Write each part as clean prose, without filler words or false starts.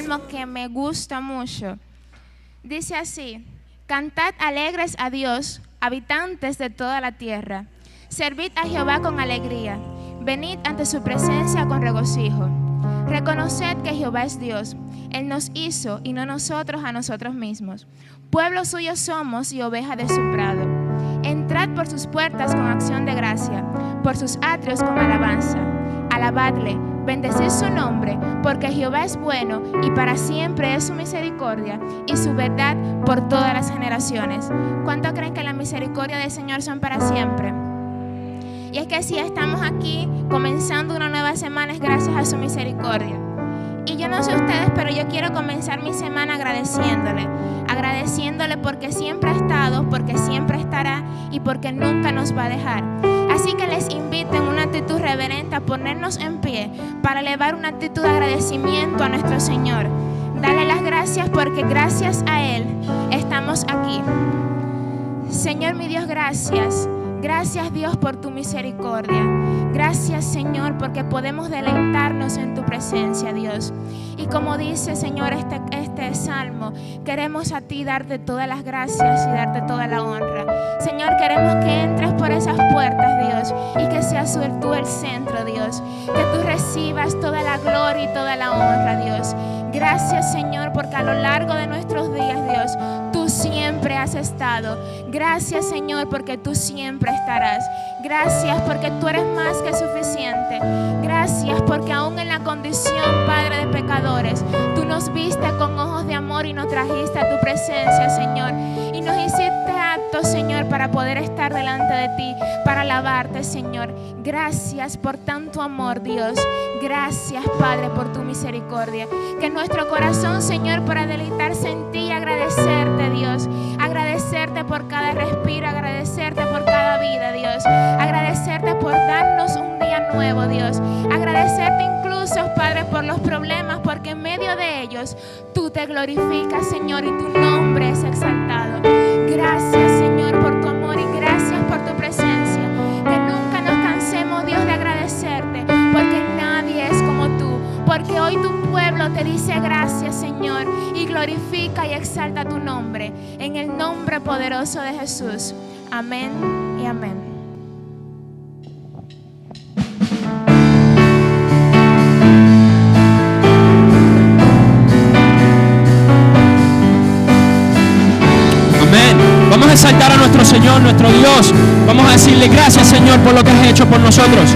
salmo que me gusta mucho. Dice así: cantad alegres a Dios, habitantes de toda la tierra. Servid a Jehová con alegría. Venid ante su presencia con regocijo. Reconoced que Jehová es Dios. Él nos hizo y no nosotros a nosotros mismos. Pueblo suyo somos y oveja de su prado. Entrad por sus puertas con acción de gracia, por sus atrios con alabanza. Alabadle, bendecid su nombre, porque Jehová es bueno y para siempre es su misericordia y su verdad por todas las generaciones. ¿Cuánto creen que la misericordia del Señor son para siempre? Y es que si estamos aquí comenzando una nueva semana es gracias a su misericordia. Y yo no sé ustedes, pero yo quiero comenzar mi semana agradeciéndole porque siempre ha estado, porque siempre estará y porque nunca nos va a dejar. Así que les invito en una actitud reverente a ponernos en pie para elevar una actitud de agradecimiento a nuestro Señor. Dale las gracias porque gracias a Él estamos aquí. Señor mi Dios, gracias. Gracias Dios por tu misericordia. Gracias Señor porque podemos deleitarnos en tu presencia, Dios. Y como dice Señor este salmo, queremos a ti darte todas las gracias y darte toda la honra. Señor, queremos que entres por esas puertas, Dios, y que seas tú el centro, Dios. Que tú recibas toda la gloria y toda la honra, Dios. Gracias Señor porque a lo largo de nuestros días, Dios, tú siempre has estado. Gracias Señor porque tú siempre estarás. Gracias porque tú eres más que suficiente. Gracias porque aún en la condición, Padre, de pecadores, tú nos viste con ojos de amor y nos trajiste a tu presencia, Señor. Y nos hiciste aptos, Señor, para poder estar delante de ti, para alabarte, Señor. Gracias por tanto amor, Dios. Gracias, Padre, por tu misericordia. Que nuestro corazón, Señor, para deleitarse en ti y agradecerte, Dios. Agradecerte por cada respiro, agradecerte por cada vida, Dios. Agradecerte por darnos un día nuevo, Dios. Agradecerte incluso, Padre, por los problemas, porque en medio de ellos tú te glorificas, Señor, y tu nombre es exaltado. Gracias, Señor, por tu amor y gracias por tu presencia. Que nunca nos cansemos, Dios, de agradecerte, porque nadie es como tú. Porque hoy tu pueblo te dice gracias, Señor, y glorifica y exalta tu nombre. En el nombre poderoso de Jesús. Amén y amén. Vamos a exaltar a nuestro Señor, nuestro Dios. Vamos a decirle gracias, Señor, por lo que has hecho por nosotros.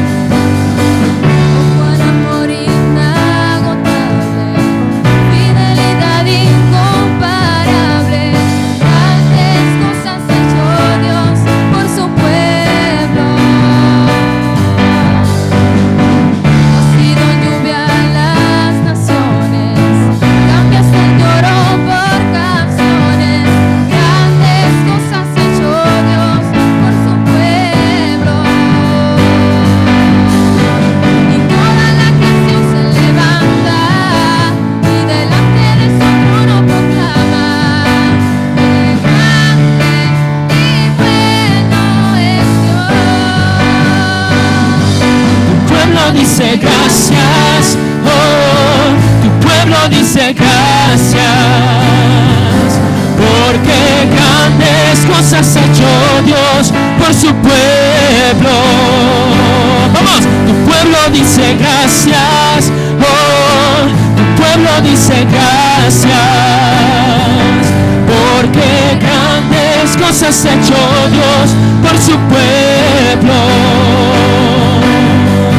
Dice gracias, oh, tu pueblo dice gracias, porque grandes cosas ha hecho Dios por su pueblo. Vamos, tu pueblo dice gracias, oh, tu pueblo dice gracias, porque grandes cosas ha hecho Dios por su pueblo.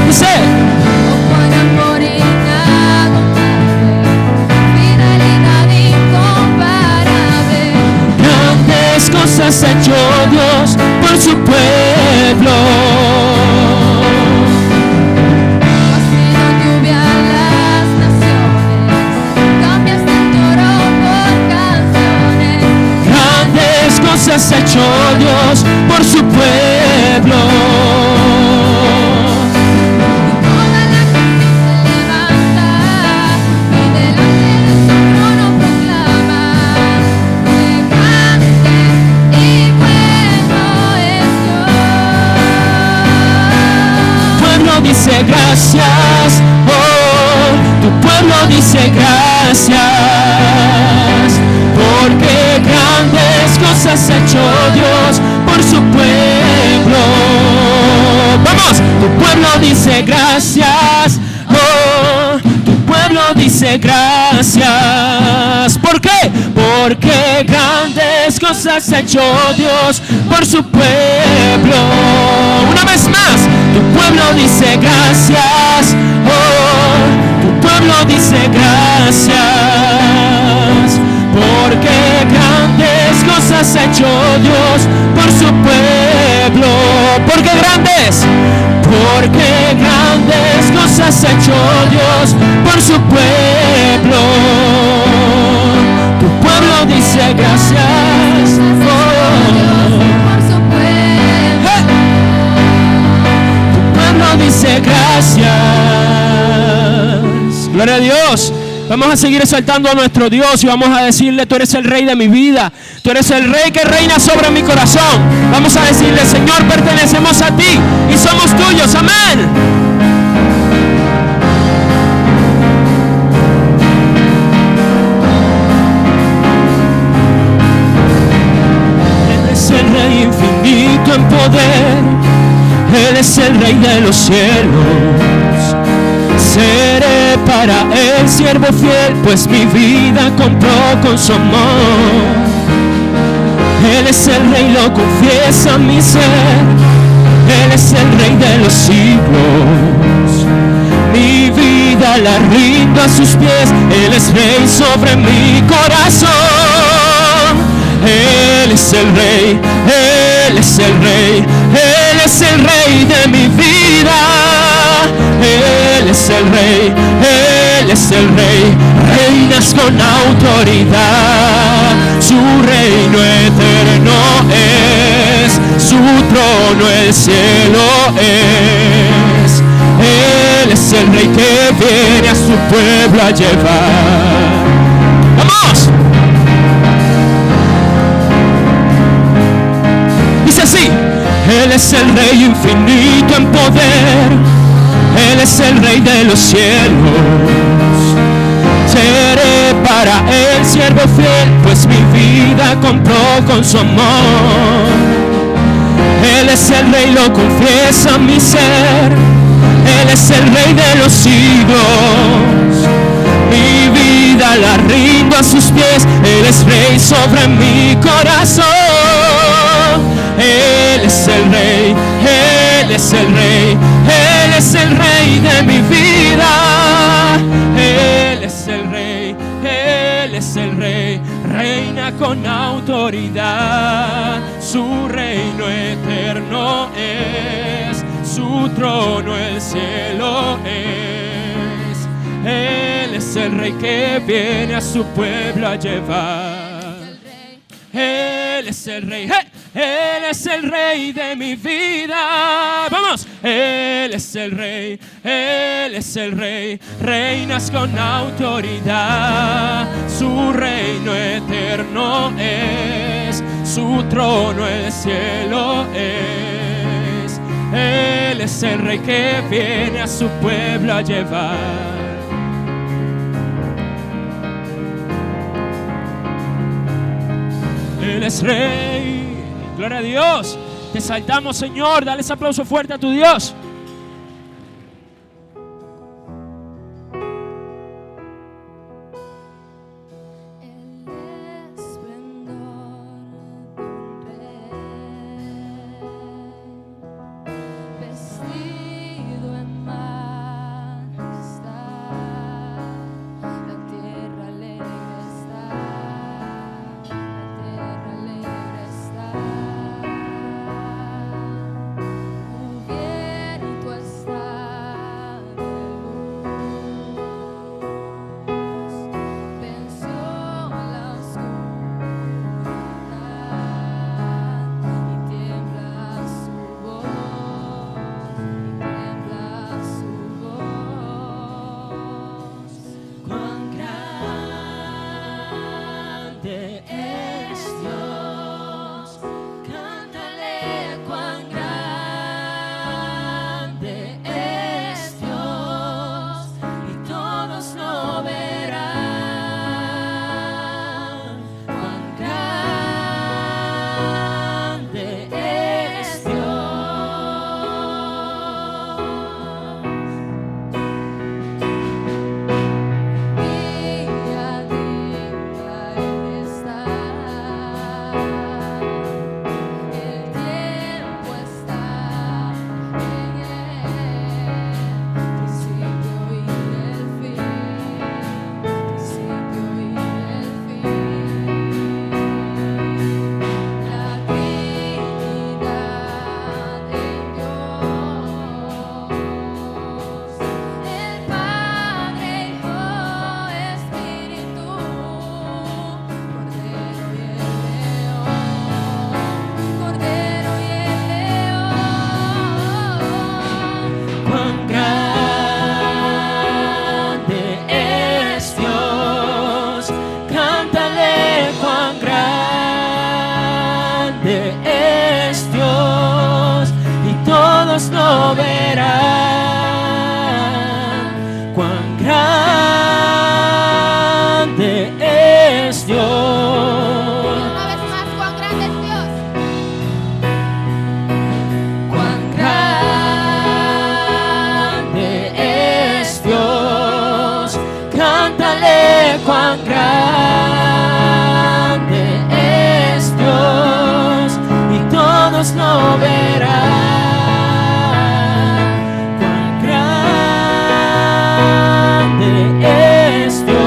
Dice, grandes cosas ha hecho Dios por su pueblo. Has sido lluvia a las naciones, cambiaste el lloro por canciones. Grandes cosas ha hecho Dios por su pueblo. Dice gracias, oh, tu pueblo pueblo dice gracias, porque grandes cosas ha hecho Dios por su pueblo. Vamos, tu pueblo dice gracias, oh, tu pueblo dice gracias. ¿Por qué? Porque grandes cosas ha hecho Dios por su pueblo. Una vez más, tu pueblo dice gracias, oh, tu pueblo dice gracias, porque grandes cosas ha hecho Dios por su pueblo. Porque grandes cosas ha hecho Dios por su pueblo. Tu pueblo dice gracias, oh. Tu pueblo dice gracias. Gloria a Dios. Vamos a seguir exaltando a nuestro Dios y vamos a decirle: tú eres el rey de mi vida, tú eres el rey que reina sobre mi corazón. Vamos a decirle: Señor, pertenecemos a ti y somos tuyos. Amén. Él es el rey infinito en poder, Él es el rey de los cielos. Seré para él siervo fiel, pues mi vida compró con su amor. Él es el rey, lo confiesa mi ser. Él es el rey de los siglos. Mi vida la rindo a sus pies. Él es rey sobre mi corazón. Él es el rey, Él es el rey, Él es el rey de mi vida. Él es el rey, Él es el rey, reinas con autoridad. Su reino eterno es, su trono el cielo es. Él es el rey que viene a su pueblo a llevar. ¡Vamos! Dice así: Él es el rey infinito en poder, Él es el rey de los cielos. Seré para él siervo fiel, pues mi vida compró con su amor. Él es el rey, lo confiesa mi ser. Él es el rey de los siglos. Mi vida la rindo a sus pies. Él es rey sobre mi corazón. Él es el rey, Él es el rey, Él es el rey de mi vida. Él es el rey, Él es el rey, reina con autoridad. Su reino eterno es, su trono el cielo es. Él es el rey que viene a su pueblo a llevar. Él es el rey, Él es el rey de mi vida. Vamos. Él es el rey, Él es el rey, reinas con autoridad. Su reino eterno es, su trono el cielo es. Él es el rey que viene a su pueblo a llevar. Él es rey. Gloria a Dios. Te exaltamos, Señor. Dale ese aplauso fuerte a tu Dios. Hubiera cuán grande es Dios. Cántale cuán grande es Dios, y todos lo verán. Cuán grande es Dios. Una vez más, cuán grande es Dios. Cuán grande es Dios. Cántale cuán grande es Dios, y todos lo verán. Cuán grande es Dios.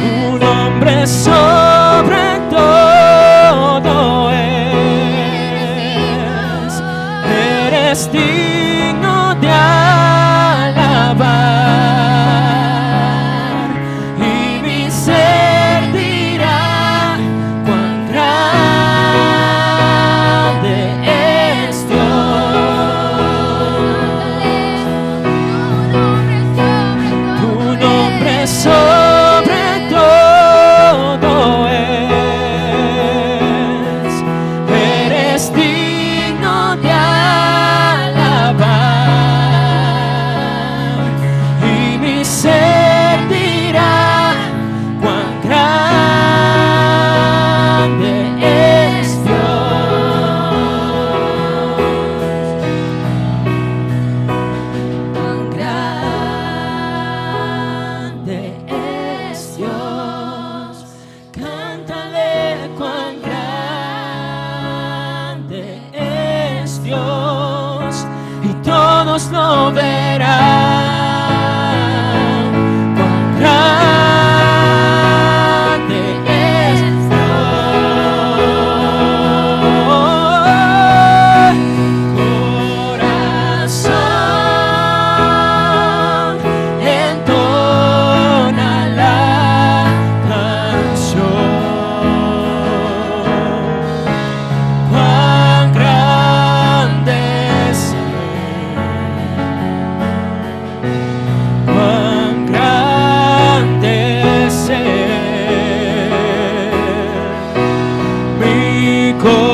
Tu nombre sobre todo es. Eres digno de alabar, y mi ser dirá cuán grande es Dios. Tu nombre sobre todo es. Eres digno de alabar, y mi ser dirá cuán grande es Dios. Cuán grande es Dios. Cántale cuán grande es Dios, y todos lo verán. Cuán grande es Dios. Corazón, entona la canción. Cuán grande es Él. Cuán grande es Él. Mi corazón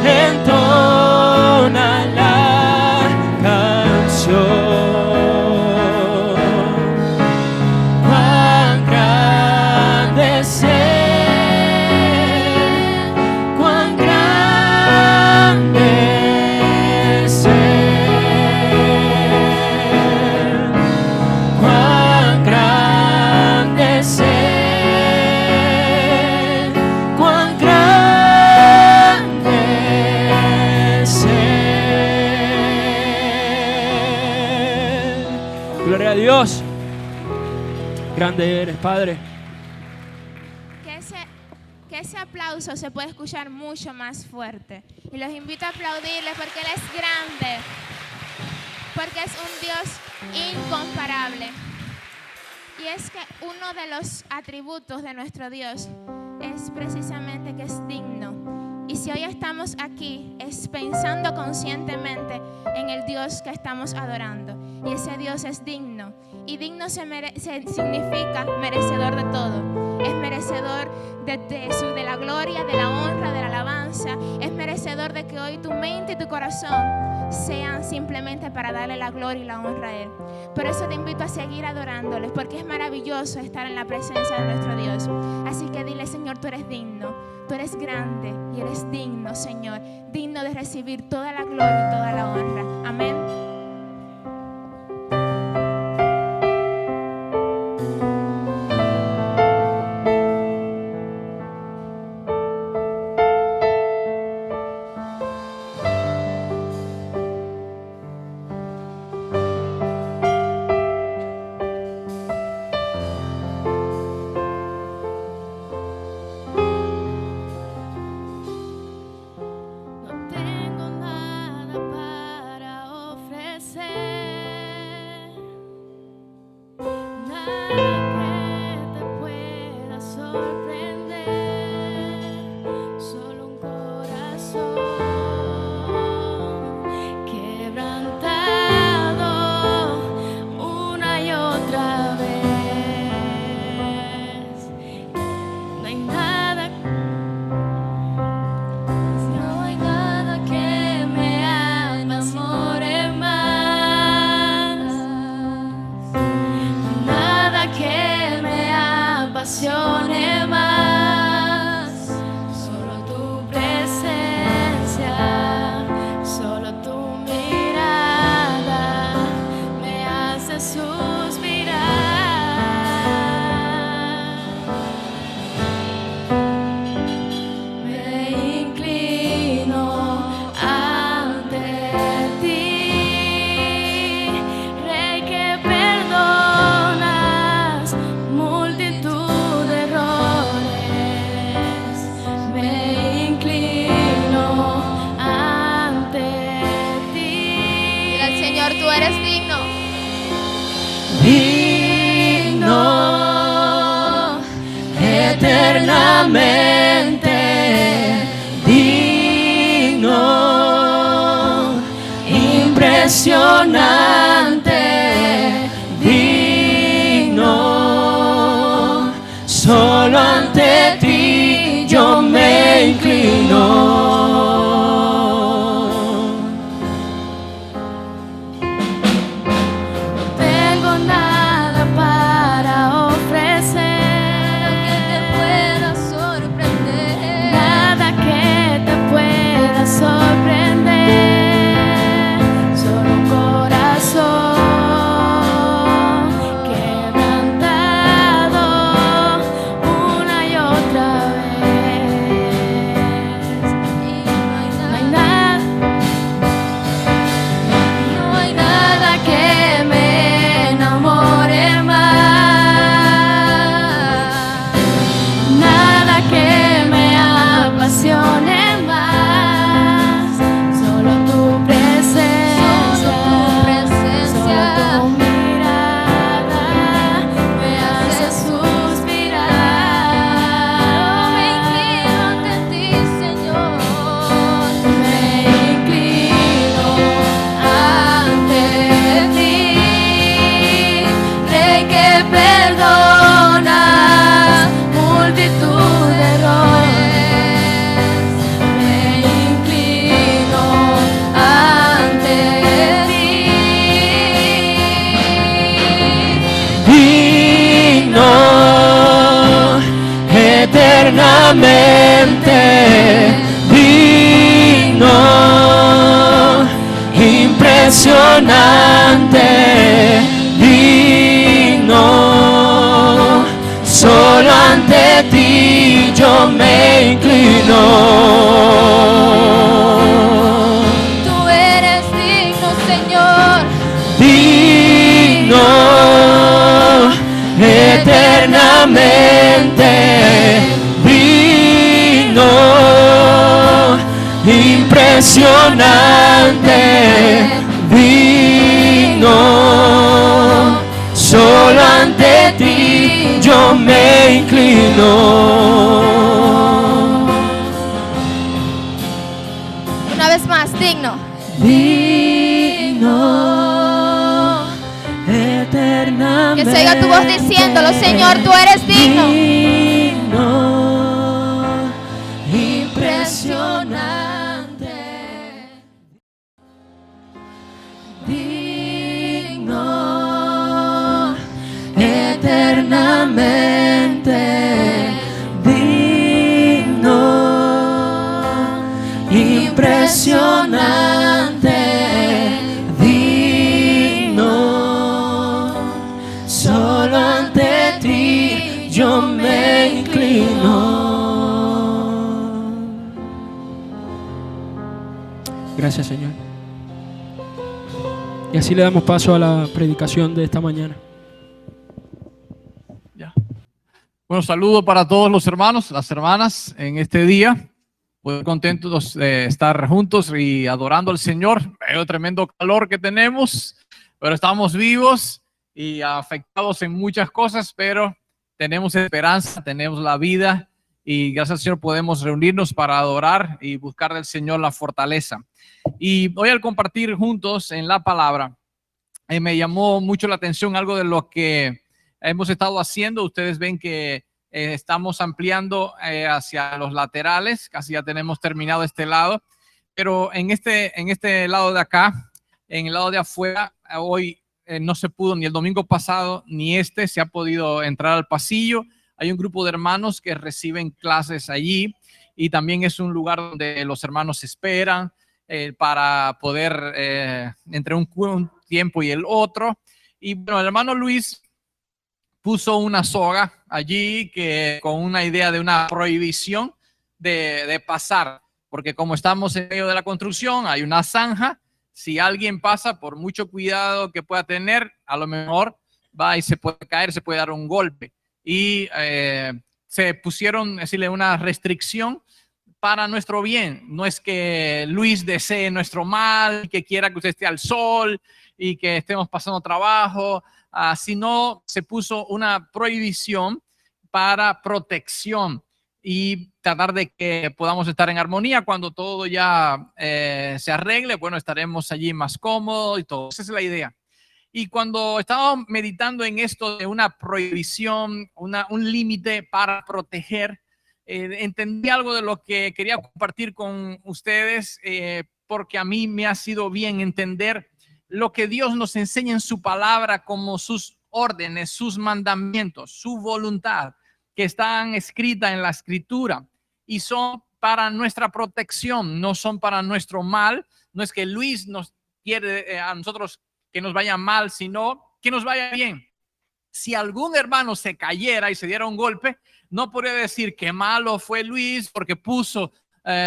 entona la canción. Cuán grande es Él. Cuán grande es Él. Cuán grande es Él. Cuán grande es Él. Gloria a Dios. Grande eres, Padre. Que ese aplauso se puede escuchar mucho más fuerte. Y los invito a aplaudirle porque Él es grande. Porque es un Dios incomparable. Y es que uno de los atributos de nuestro Dios es precisamente que es digno. Y si hoy estamos aquí es pensando conscientemente en el Dios que estamos adorando. Y ese Dios es digno. Y digno significa merecedor de todo. Es merecedor de la gloria, de la honra, de la alabanza. Es merecedor de que hoy tu mente y tu corazón sean simplemente para darle la gloria y la honra a Él. Por eso te invito a seguir adorándoles, porque es maravilloso estar en la presencia de nuestro Dios. Así que dile: Señor, tú eres digno, tú eres grande y eres digno, Señor, digno de recibir toda la gloria y toda la honra. Amén. Nada que te pueda sorprender. solo un corazón quebrantado una y otra vez. No hay nada que me enamore más, nada que me apasione más, solo tu presencia, solo tu mirada me hace suspirar. Me inclino ante ti, Rey que perdonas multitud de errores. Me inclino ante ti. Dile al Señor, tú eres digno. Digno eternamente, digno, impresionante, digno, solo ante ti yo me inclino. No tengo nada para ofrecer que te pueda sorprender, nada que te pueda sorprender, solo un corazón quebrantado una y otra vez. No hay nada que me enamore más, nada que me apasione más, solo tu presencia, solo tu mirada me hace suspirar. Me inclino ante ti, Señor. Me inclino ante ti, Rey que perdona multitud de errores. Me inclino ante ti. Digno eternamente, digno, impresionante, digno, solo ante ti yo me inclino. Tú eres digno, Señor. Digno eternamente, digno, impresionante, digno, solo ante ti yo me inclino. Una vez más, digno. Digno eternamente. Que se oiga tu voz diciéndolo, Señor, tú eres digno. Digno, impresionante, digno, eternamente, digno, impresionante, digno, solo ante ti yo me inclino. Gracias, Señor. Y así le damos paso a la predicación de esta mañana. Ya. Bueno, saludo para todos los hermanos, las hermanas en este día. Muy contentos de estar juntos y adorando al Señor. Veo tremendo calor que tenemos, pero estamos vivos y afectados en muchas cosas, pero tenemos esperanza, tenemos la vida y gracias al Señor podemos reunirnos para adorar y buscar del Señor la fortaleza. Y hoy al compartir juntos en la palabra, me llamó mucho la atención algo de lo que hemos estado haciendo. Ustedes ven que estamos ampliando hacia los laterales, casi ya tenemos terminado este lado, pero en este lado de acá, en el lado de afuera, hoy no se pudo, ni el domingo pasado, ni se ha podido entrar al pasillo. Hay un grupo de hermanos que reciben clases allí y también es un lugar donde los hermanos esperan para poder entre un tiempo y el otro. Y bueno, el hermano Luis puso una soga allí con una idea de una prohibición de pasar, porque como estamos en medio de la construcción, hay una zanja. Si alguien pasa, por mucho cuidado que pueda tener, a lo mejor va y se puede caer, se puede dar un golpe. Y se pusieron, decirle, una restricción para nuestro bien. No es que Luis desee nuestro mal, que quiera que usted esté al sol y que estemos pasando trabajo, sino se puso una prohibición para protección y tratar de que podamos estar en armonía. Cuando todo ya se arregle, bueno, estaremos allí más cómodos y todo. Esa es la idea. Y cuando estábamos meditando en esto de una prohibición, un límite para proteger, entendí algo de lo que quería compartir con ustedes, porque a mí me ha sido bien entender lo que Dios nos enseña en su palabra como sus órdenes, sus mandamientos, su voluntad, que están escritas en la escritura y son para nuestra protección, no son para nuestro mal. No es que Luis nos quiere a nosotros que nos vaya mal, sino que nos vaya bien. Si algún hermano se cayera y se diera un golpe, no podría decir que malo fue Luis porque puso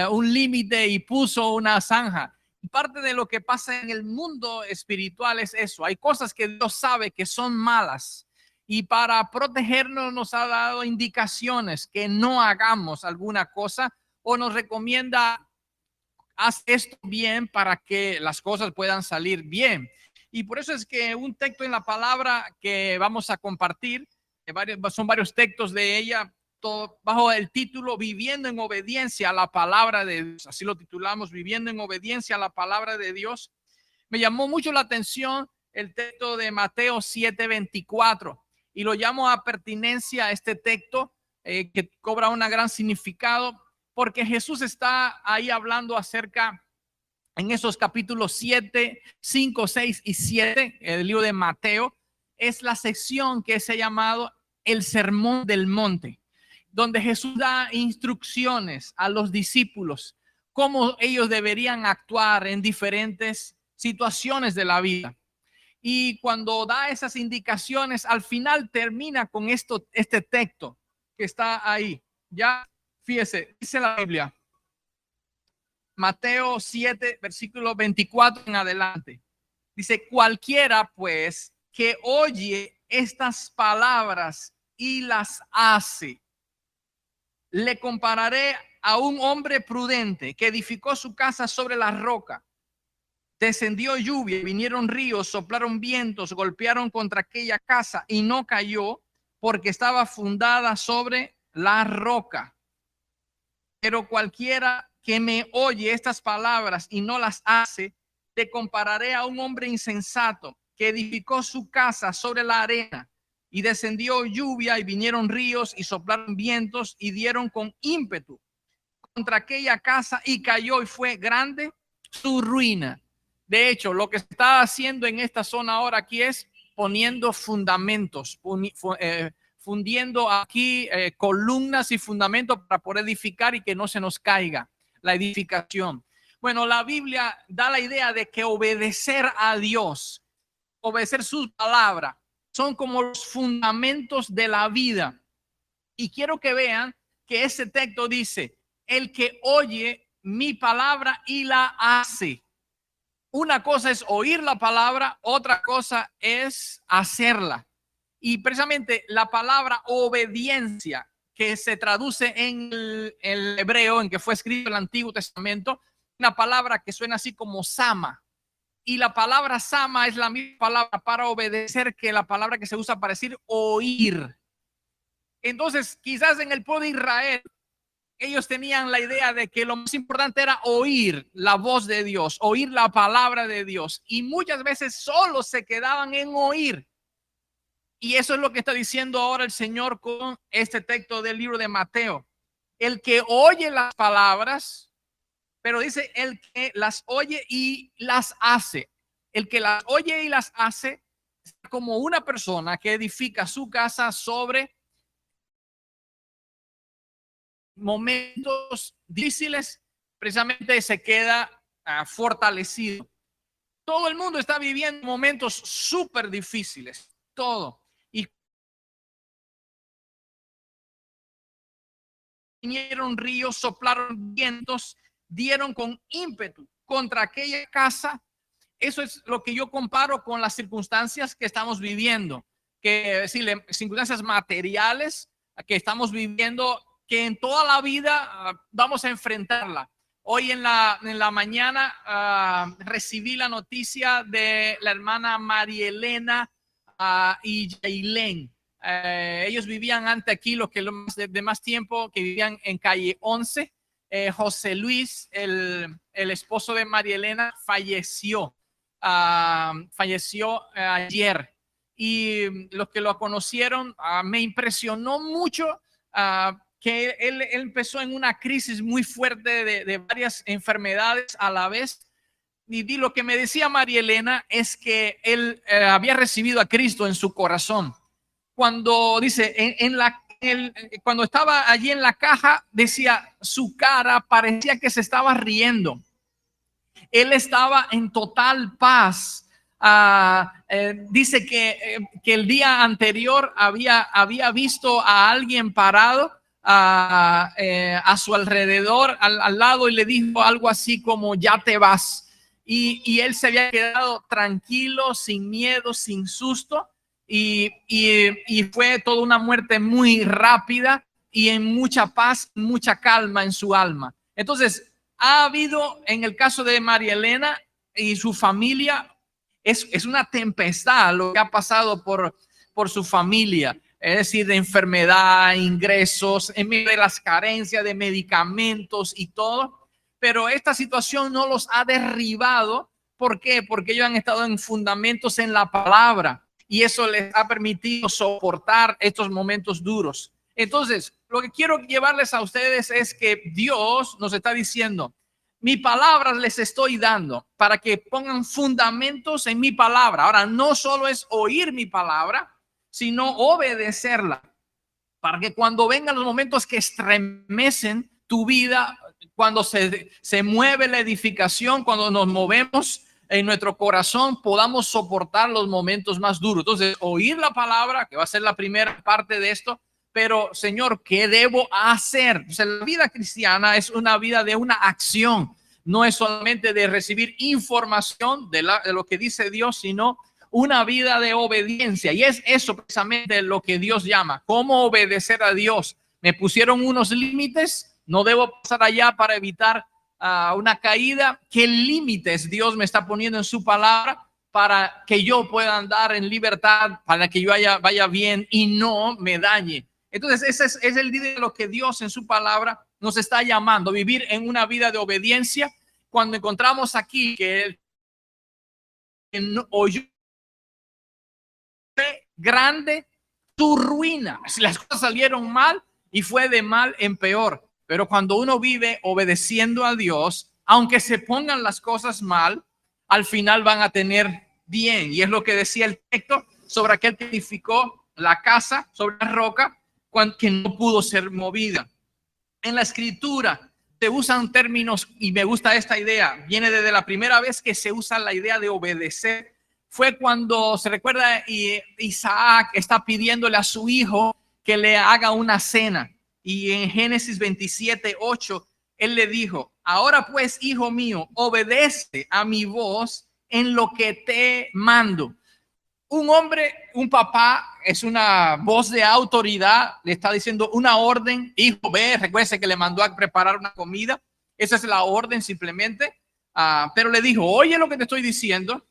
un límite y puso una zanja. Parte de lo que pasa en el mundo espiritual es eso. Hay cosas que Dios sabe que son malas y para protegernos nos ha dado indicaciones que no hagamos alguna cosa o nos recomienda haz esto bien para que las cosas puedan salir bien. Y por eso es que un texto en la palabra que vamos a compartir, son varios textos de ella, todo bajo el título Viviendo en obediencia a la palabra de Dios. Así lo titulamos, Viviendo en obediencia a la palabra de Dios. Me llamó mucho la atención el texto de Mateo 7:24 y lo llamo a pertinencia a este texto que cobra un gran significado porque Jesús está ahí hablando acerca en esos capítulos 7, 5, 6 y 7, el libro de Mateo, es la sección que se ha llamado el Sermón del Monte, donde Jesús da instrucciones a los discípulos, cómo ellos deberían actuar en diferentes situaciones de la vida. Y cuando da esas indicaciones, al final termina con este texto que está ahí. Ya, fíjese, dice la Biblia. Mateo 7, versículo 24 en adelante. Dice, cualquiera pues que oye estas palabras y las hace, le compararé a un hombre prudente que edificó su casa sobre la roca. Descendió lluvia, vinieron ríos, soplaron vientos, golpearon contra aquella casa y no cayó porque estaba fundada sobre la roca. Pero cualquiera que me oye estas palabras y no las hace, te compararé a un hombre insensato que edificó su casa sobre la arena y descendió lluvia y vinieron ríos y soplaron vientos y dieron con ímpetu contra aquella casa y cayó y fue grande su ruina. De hecho, lo que se está haciendo en esta zona ahora aquí es poniendo fundamentos, fundiendo aquí columnas y fundamentos para poder edificar y que no se nos caiga la edificación. Bueno, la Biblia da la idea de que obedecer a Dios, obedecer su palabra, son como los fundamentos de la vida. Y quiero que vean que ese texto dice, el que oye mi palabra y la hace. Una cosa es oír la palabra, otra cosa es hacerla. Y precisamente la palabra obediencia, que se traduce en el hebreo en que fue escrito el Antiguo Testamento, una palabra que suena así como sama. Y la palabra sama es la misma palabra para obedecer que la palabra que se usa para decir oír. Entonces, quizás en el pueblo de Israel ellos tenían la idea de que lo más importante era oír la voz de Dios, oír la palabra de Dios. Y muchas veces solo se quedaban en oír. Y eso es lo que está diciendo ahora el Señor con este texto del libro de Mateo. El que oye las palabras, pero dice el que las oye y las hace. El que las oye y las hace es como una persona que edifica su casa sobre momentos difíciles, precisamente se queda fortalecido. Todo el mundo está viviendo momentos súper difíciles, todo. Y vinieron ríos, soplaron vientos, dieron con ímpetu contra aquella casa. Eso es lo que yo comparo con las circunstancias que estamos viviendo, que si circunstancias materiales que estamos viviendo, que en toda la vida vamos a enfrentarla. Hoy en la mañana recibí la noticia de la hermana María Elena y Jailén. Ellos vivían antes aquí, lo que de más tiempo, que vivían en calle 11. José Luis, el esposo de María Elena, falleció ayer. Y los que lo conocieron, me impresionó mucho que él empezó en una crisis muy fuerte de varias enfermedades a la vez. Y lo que me decía María Elena es que él había recibido a Cristo en su corazón. Cuando dice, cuando estaba allí en la caja, decía, su cara parecía que se estaba riendo. Él estaba en total paz. Dice que el día anterior había visto a alguien parado a su alrededor, al lado, y le dijo algo así como, ya te vas. Y él se había quedado tranquilo, sin miedo, sin susto. Y fue toda una muerte muy rápida y en mucha paz, mucha calma en su alma. Entonces, ha habido en el caso de María Elena y su familia, es una tempestad lo que ha pasado por su familia, es decir, de enfermedad, ingresos, en medio de las carencias de medicamentos y todo. Pero esta situación no los ha derribado. ¿Por qué? Porque ellos han estado en fundamentos en la palabra. Y eso les ha permitido soportar estos momentos duros. Entonces, lo que quiero llevarles a ustedes es que Dios nos está diciendo, mi palabra les estoy dando para que pongan fundamentos en mi palabra. Ahora, no solo es oír mi palabra, sino obedecerla. Para que cuando vengan los momentos que estremecen tu vida, cuando se mueve la edificación, cuando nos movemos en nuestro corazón, podamos soportar los momentos más duros. Entonces, oír la palabra, que va a ser la primera parte de esto, pero Señor, ¿qué debo hacer? Entonces, la vida cristiana es una vida de una acción, no es solamente de recibir información de lo que dice Dios, sino una vida de obediencia. Y es eso precisamente lo que Dios llama, cómo obedecer a Dios. Me pusieron unos límites, no debo pasar allá para evitar una caída. ¿Qué límites Dios me está poniendo en su palabra para que yo pueda andar en libertad, para que yo vaya bien y no me dañe? Entonces ese es el día de lo que Dios en su palabra nos está llamando, vivir en una vida de obediencia. Cuando encontramos aquí que Él oyó grande tu ruina, si las cosas salieron mal y fue de mal en peor. Pero cuando uno vive obedeciendo a Dios, aunque se pongan las cosas mal, al final van a tener bien. Y es lo que decía el texto sobre aquel que edificó la casa sobre la roca, que no pudo ser movida. En la escritura se usan términos, y me gusta esta idea, viene desde la primera vez que se usa la idea de obedecer. Fue cuando se recuerda Isaac está pidiéndole a su hijo que le haga una cena. Y en Génesis 27:8, él le dijo, ahora pues, hijo mío, obedece a mi voz en lo que te mando. Un hombre, un papá, es una voz de autoridad, le está diciendo una orden, hijo, ve, recuerde que le mandó a preparar una comida. Esa es la orden simplemente. Pero le dijo, oye lo que te estoy diciendo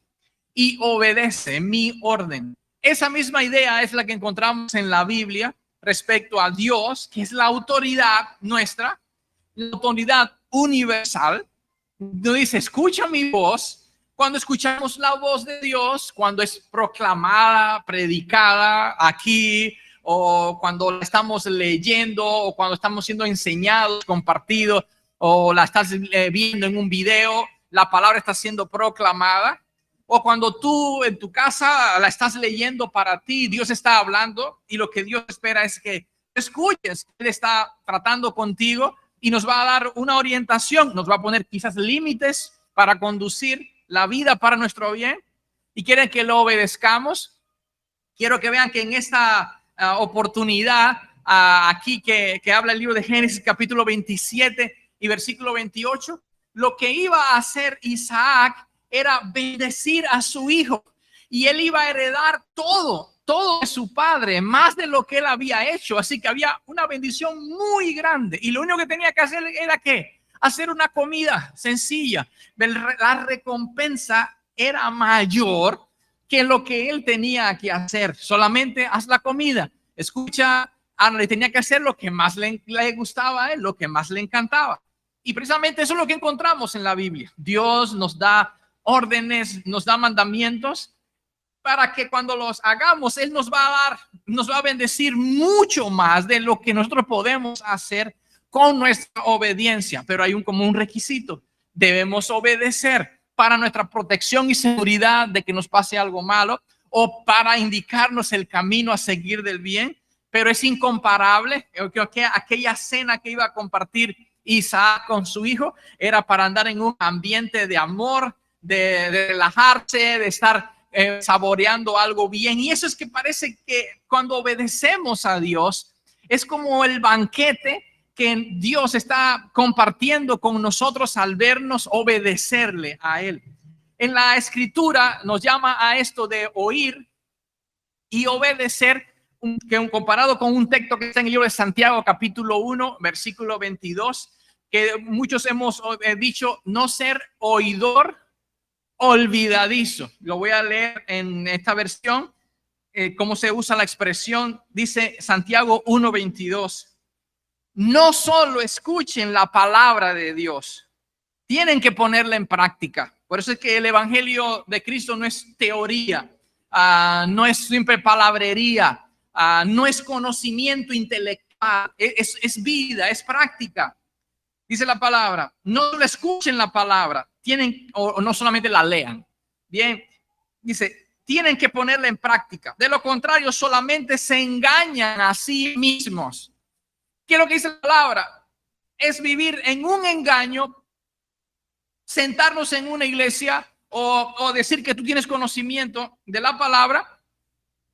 y obedece mi orden. Esa misma idea es la que encontramos en la Biblia respecto a Dios, que es la autoridad nuestra, la autoridad universal. Nos dice, escucha mi voz. Cuando escuchamos la voz de Dios, cuando es proclamada, predicada aquí, o cuando la estamos leyendo, o cuando estamos siendo enseñados, compartidos, o la estás viendo en un video, la palabra está siendo proclamada, o cuando tú en tu casa la estás leyendo para ti, Dios está hablando, y lo que Dios espera es que escuches, Él está tratando contigo y nos va a dar una orientación, nos va a poner quizás límites para conducir la vida para nuestro bien, y quieren que lo obedezcamos. Quiero que vean que en esta oportunidad aquí que habla el libro de Génesis capítulo 27 y versículo 28, lo que iba a hacer Isaac era bendecir a su hijo, y él iba a heredar todo de su padre, más de lo que él había hecho. Así que había una bendición muy grande, y lo único que tenía que hacer era ¿qué? Hacer una comida sencilla. La recompensa era mayor que lo que él tenía que hacer. Solamente haz la comida. Escucha, le tenía que hacer lo que más le gustaba a él, lo que más le encantaba. Y precisamente eso es lo que encontramos en la Biblia. Dios nos da órdenes, nos da mandamientos para que cuando los hagamos, Él nos va a bendecir mucho más de lo que nosotros podemos hacer con nuestra obediencia. Pero hay como un requisito: debemos obedecer para nuestra protección y seguridad de que nos pase algo malo, o para indicarnos el camino a seguir del bien. Pero es incomparable. Aquella cena que iba a compartir Isaac con su hijo era para andar en un ambiente de amor, de relajarse, de estar saboreando algo bien. Y eso es que parece que cuando obedecemos a Dios es como el banquete que Dios está compartiendo con nosotros al vernos obedecerle a Él. En la escritura nos llama a esto de oír y obedecer, que comparado con un texto que está en el libro de Santiago capítulo 1 versículo 22, que muchos hemos dicho no ser oidor olvidadizo. Lo voy a leer en esta versión, cómo se usa la expresión. Dice Santiago 1:22: no solo escuchen la palabra de Dios, tienen que ponerla en práctica. Por eso es que el evangelio de Cristo no es teoría, no es simple palabrería, no es conocimiento intelectual, es vida, es práctica. Dice la palabra, no solo escuchen la palabra, tienen, o no solamente la lean. Bien, dice, tienen que ponerla en práctica. De lo contrario, solamente se engañan a sí mismos. ¿Qué es lo que dice la palabra? Es vivir en un engaño, sentarnos en una iglesia o decir que tú tienes conocimiento de la palabra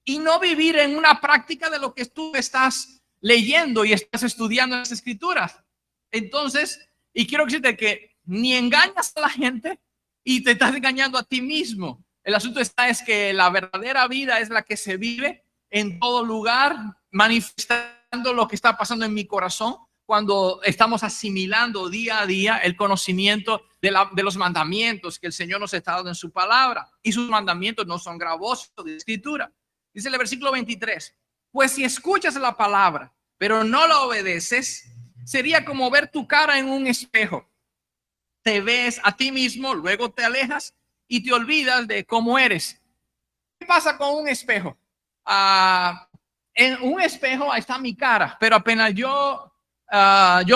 y no vivir en una práctica de lo que tú estás leyendo y estás estudiando en las escrituras. Entonces, y quiero decirte que ni engañas a la gente y te estás engañando a ti mismo. El asunto es que la verdadera vida es la que se vive en todo lugar, manifestando lo que está pasando en mi corazón cuando estamos asimilando día a día el conocimiento de los mandamientos que el Señor nos está dando en su palabra. Y sus mandamientos no son gravosos de escritura. Dice el versículo 23, pues si escuchas la palabra, pero no la obedeces, sería como ver tu cara en un espejo. Te ves a ti mismo, luego te alejas y te olvidas de cómo eres. ¿Qué pasa con un espejo? En un espejo ahí está mi cara, pero apenas yo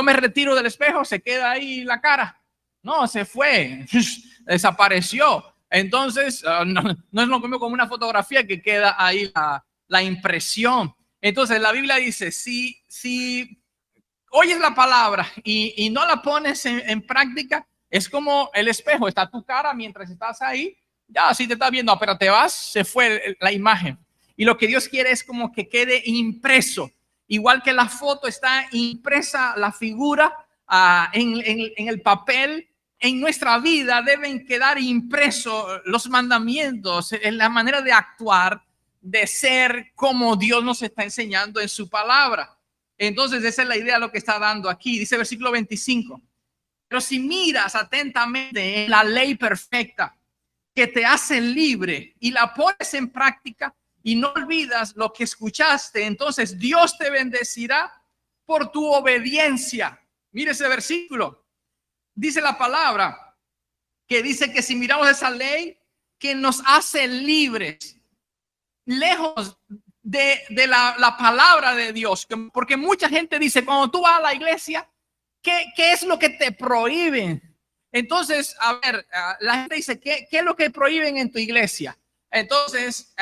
me retiro del espejo, se queda ahí la cara. No, se fue, desapareció. Entonces, no es lo mismo como una fotografía que queda ahí la impresión. Entonces, la Biblia dice, si oyes la palabra y no la pones en práctica, es como el espejo, está tu cara mientras estás ahí, ya así te estás viendo, pero te vas, se fue la imagen. Y lo que Dios quiere es como que quede impreso, igual que la foto está impresa, la figura en el papel. En nuestra vida deben quedar impresos los mandamientos, en la manera de actuar, de ser como Dios nos está enseñando en su palabra. Entonces esa es la idea de lo que está dando aquí. Dice el versículo 25, pero si miras atentamente en la ley perfecta que te hace libre y la pones en práctica y no olvidas lo que escuchaste, entonces Dios te bendecirá por tu obediencia. Mire ese versículo. Dice la palabra que dice que si miramos esa ley que nos hace libres, lejos de la palabra de Dios. Porque mucha gente dice, cuando tú vas a la iglesia, ¿qué es lo que te prohíben? Entonces, a ver, la gente dice, ¿qué es lo que prohíben en tu iglesia? Entonces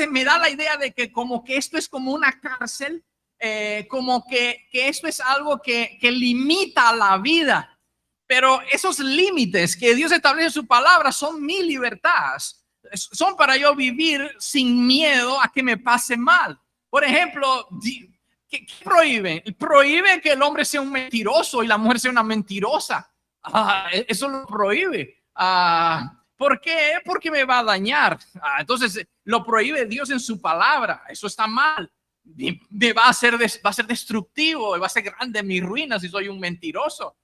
me da la idea de que como que esto es como una cárcel, como que esto es algo que limita la vida. Pero esos límites que Dios establece en su palabra son mi libertad. Son para yo vivir sin miedo a que me pase mal. Por ejemplo, ¿qué prohíbe? Prohíbe que el hombre sea un mentiroso y la mujer sea una mentirosa. Eso lo prohíbe. ¿Por qué? Porque me va a dañar. Entonces lo prohíbe Dios en su palabra. Eso está mal. Me va a ser destructivo y va a ser grande mi ruina si soy un mentiroso.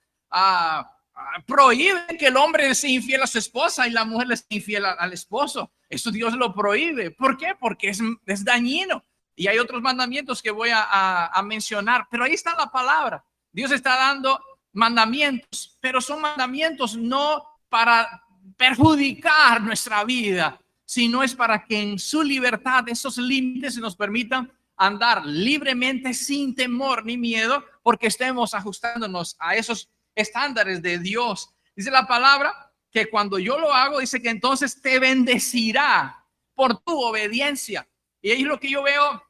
Prohíbe que el hombre sea infiel a su esposa y la mujer le sea infiel al esposo. Eso Dios lo prohíbe. ¿Por qué? Porque es dañino. Y hay otros mandamientos que voy a mencionar, pero ahí está la palabra. Dios está dando mandamientos, pero son mandamientos no para perjudicar nuestra vida, sino es para que en su libertad esos límites nos permitan andar libremente sin temor ni miedo, porque estemos ajustándonos a esos estándares de Dios. Dice la palabra que cuando yo lo hago, dice que entonces te bendecirá por tu obediencia. Y ahí es lo que yo veo,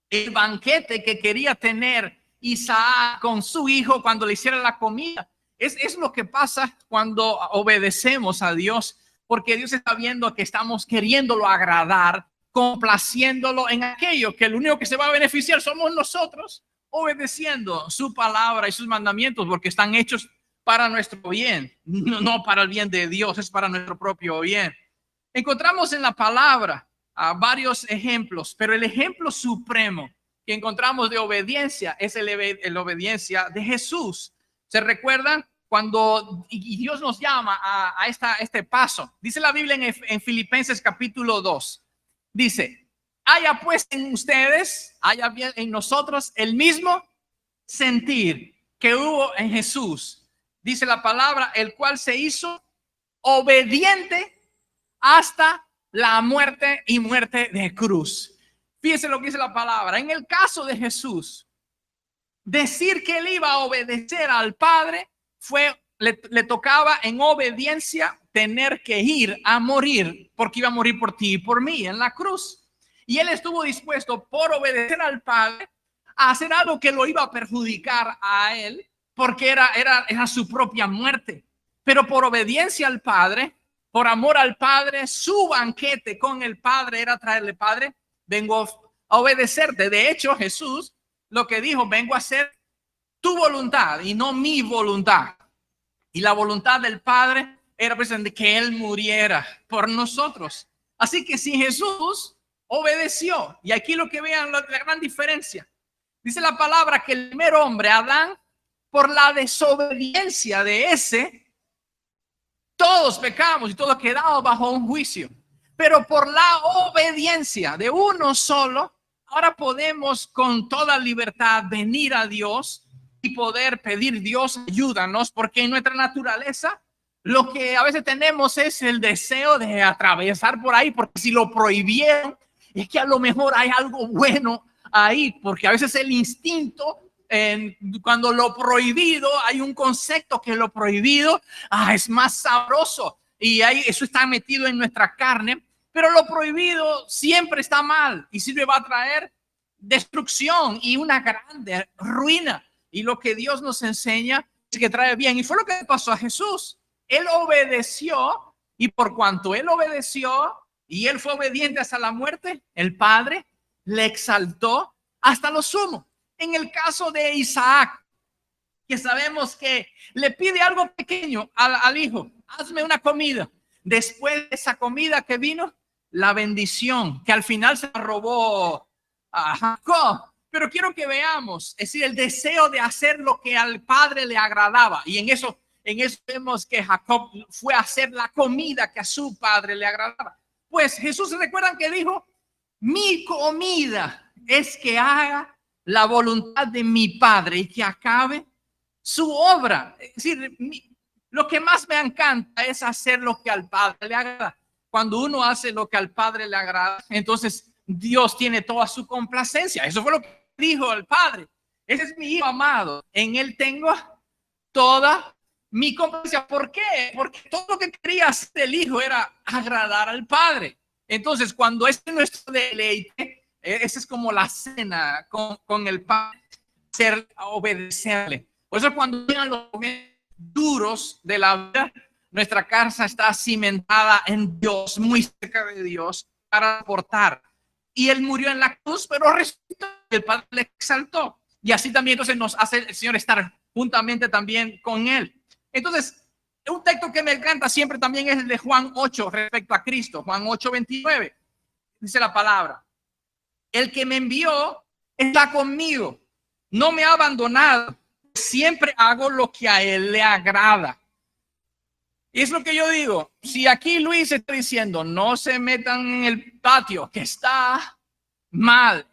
el banquete que quería tener Isaac con su hijo cuando le hiciera la comida. Es lo que pasa cuando obedecemos a Dios, porque Dios está viendo que estamos queriéndolo agradar, complaciéndolo en aquello que el único que se va a beneficiar somos nosotros, obedeciendo su palabra y sus mandamientos, porque están hechos para nuestro bien, no para el bien de Dios, es para nuestro propio bien. Encontramos en la palabra varios ejemplos, pero el ejemplo supremo que encontramos de obediencia es la obediencia de Jesús. ¿Se recuerdan? Cuando Dios nos llama a este paso, dice la Biblia en Filipenses capítulo 2, dice, haya pues en ustedes, haya bien en nosotros el mismo sentir que hubo en Jesús. Dice la palabra, el cual se hizo obediente hasta la muerte y muerte de cruz. Fíjense lo que dice la palabra. En el caso de Jesús, decir que él iba a obedecer al Padre le tocaba en obediencia tener que ir a morir, porque iba a morir por ti y por mí en la cruz. Y él estuvo dispuesto por obedecer al Padre a hacer algo que lo iba a perjudicar a él, porque era su propia muerte. Pero por obediencia al Padre, por amor al Padre, su banquete con el Padre era traerle, Padre, vengo a obedecerte. De hecho, Jesús lo que dijo, vengo a hacer tu voluntad y no mi voluntad. Y la voluntad del Padre era precisamente que Él muriera por nosotros. Así que si Jesús obedeció, y aquí lo que vean la gran diferencia, dice la palabra que el primer hombre, Adán, por la desobediencia de ese, todos pecamos y todos quedamos bajo un juicio. Pero por la obediencia de uno solo, ahora podemos con toda libertad venir a Dios y poder pedir, Dios, ayúdanos, porque en nuestra naturaleza lo que a veces tenemos es el deseo de atravesar por ahí, porque si lo prohibieron, es que a lo mejor hay algo bueno ahí, porque a veces el instinto, cuando lo prohibido, hay un concepto que lo prohibido es más sabroso y eso está metido en nuestra carne, pero lo prohibido siempre está mal y siempre va a traer destrucción y una grande ruina. Y lo que Dios nos enseña es que trae bien. Y fue lo que pasó a Jesús. Él obedeció y por cuanto él obedeció y él fue obediente hasta la muerte, el Padre le exaltó hasta lo sumo. En el caso de Isaac, que sabemos que le pide algo pequeño al hijo, hazme una comida. Después de esa comida que vino, la bendición, que al final se robó a Jacob. Pero quiero que veamos, es decir, el deseo de hacer lo que al Padre le agradaba. Y en eso vemos que Jacob fue a hacer la comida que a su padre le agradaba. Pues Jesús, ¿se recuerdan que dijo? Mi comida es que haga la voluntad de mi Padre y que acabe su obra. Es decir, lo que más me encanta es hacer lo que al Padre le agrada. Cuando uno hace lo que al Padre le agrada, entonces Dios tiene toda su complacencia. Eso fue lo que dijo el Padre. Ese es mi hijo amado. En él tengo toda mi complacencia. ¿Por qué? Porque todo lo que quería hacer el hijo era agradar al Padre. Entonces, cuando este es nuestro deleite, esa es como la cena con el Padre, ser obedecerle. Por eso cuando llegan los momentos duros de la vida, nuestra casa está cimentada en Dios, muy cerca de Dios, para soportar. Y él murió en la cruz, pero resucitó, el Padre le exaltó. Y así también entonces nos hace el Señor estar juntamente también con él. Entonces, un texto que me encanta siempre también es el de Juan 8 respecto a Cristo. Juan 8:29. Dice la palabra: el que me envió está conmigo, no me ha abandonado, siempre hago lo que a él le agrada. Y es lo que yo digo, si aquí Luis está diciendo no se metan en el patio, que está mal,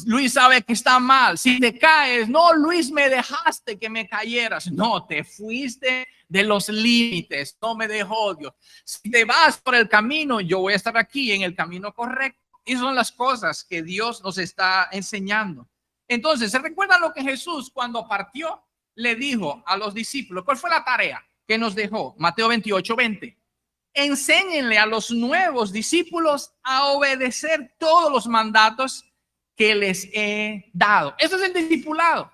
Luis sabe que está mal. Si te caes, no, Luis, me dejaste que me cayeras. No, te fuiste de los límites, no me dejó Dios. Si te vas por el camino, yo voy a estar aquí en el camino correcto. Y son las cosas que Dios nos está enseñando. Entonces, ¿se recuerda lo que Jesús cuando partió le dijo a los discípulos? ¿Cuál fue la tarea que nos dejó? Mateo 28:20. Enséñenle a los nuevos discípulos a obedecer todos los mandatos que les he dado. Eso es el discipulado.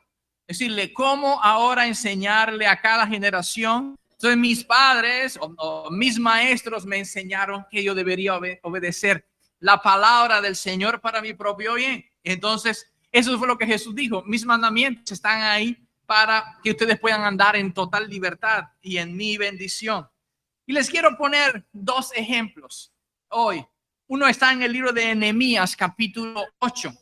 Es decirle, cómo ahora enseñarle a cada generación. Entonces mis padres o mis maestros me enseñaron que yo debería obedecer la palabra del Señor para mi propio bien. Entonces eso fue lo que Jesús dijo. Mis mandamientos están ahí para que ustedes puedan andar en total libertad y en mi bendición. Y les quiero poner dos ejemplos hoy. Uno está en el libro de Nehemías, capítulo 8,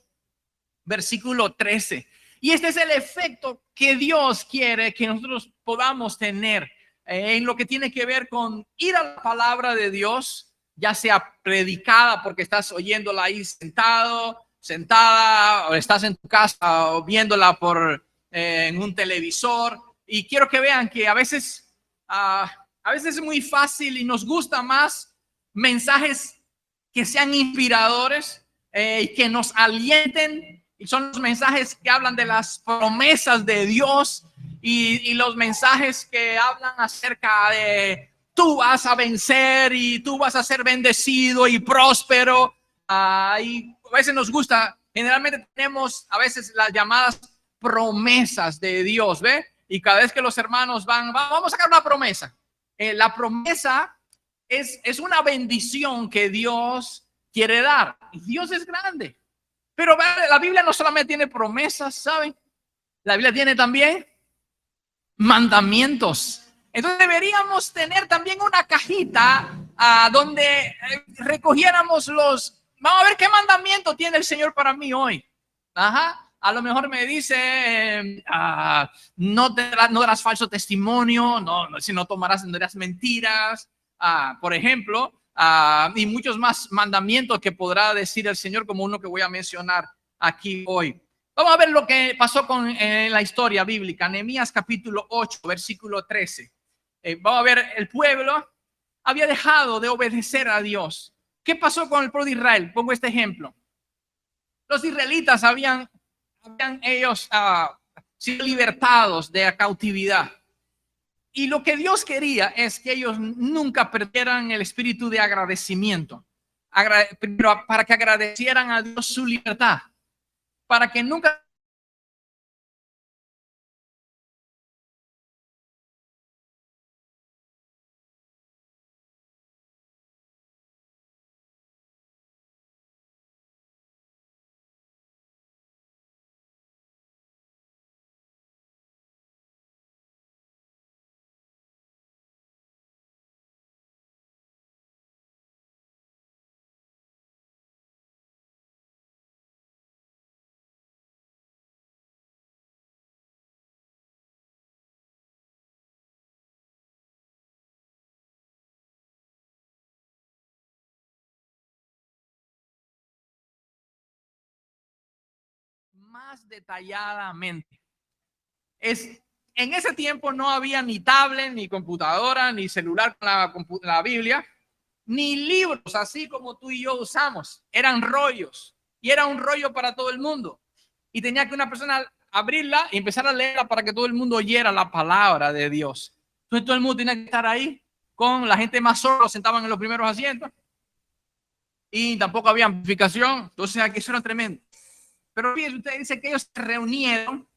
versículo 13. Y este es el efecto que Dios quiere que nosotros podamos tener en lo que tiene que ver con ir a la palabra de Dios, ya sea predicada porque estás oyéndola ahí sentado, sentada, o estás en tu casa o viéndola por en un televisor. Y quiero que vean que a veces es muy fácil y nos gusta más mensajes que sean inspiradores y que nos alienten. Y son los mensajes que hablan de las promesas de Dios y los mensajes que hablan acerca de tú vas a vencer y tú vas a ser bendecido y próspero. Y a veces nos gusta, generalmente tenemos a veces las llamadas promesas de Dios, ¿ve? Y cada vez que los hermanos vamos a sacar una promesa. La promesa es una bendición que Dios quiere dar. Dios es grande. Pero la Biblia no solamente tiene promesas, ¿saben? La Biblia tiene también mandamientos. Entonces deberíamos tener también una cajita donde recogiéramos vamos a ver qué mandamiento tiene el Señor para mí hoy. Ajá. A lo mejor me dice, no darás falso testimonio, si no tomarás, no dirás mentiras, por ejemplo, y muchos más mandamientos que podrá decir el Señor, como uno que voy a mencionar aquí hoy. Vamos a ver lo que pasó con la historia bíblica. Nehemías capítulo 8, versículo 13. Vamos a ver, el pueblo había dejado de obedecer a Dios. ¿Qué pasó con el pueblo de Israel? Pongo este ejemplo. Los israelitas habían ellos sido libertados de la cautividad. Y lo que Dios quería es que ellos nunca perdieran el espíritu de agradecimiento. Pero para que agradecieran a Dios su libertad. Para que nunca más detalladamente. Es en ese tiempo no había ni tablet, ni computadora, ni celular con la Biblia, ni libros así como tú y yo usamos. Eran rollos y era un rollo para todo el mundo. Y tenía que una persona abrirla y empezar a leerla para que todo el mundo oyera la palabra de Dios. Entonces todo el mundo tenía que estar ahí con la gente más sorda, sentaban en los primeros asientos y tampoco había amplificación. Entonces aquí eso era tremendo. Pero fíjense, usted dice que ellos se reunieron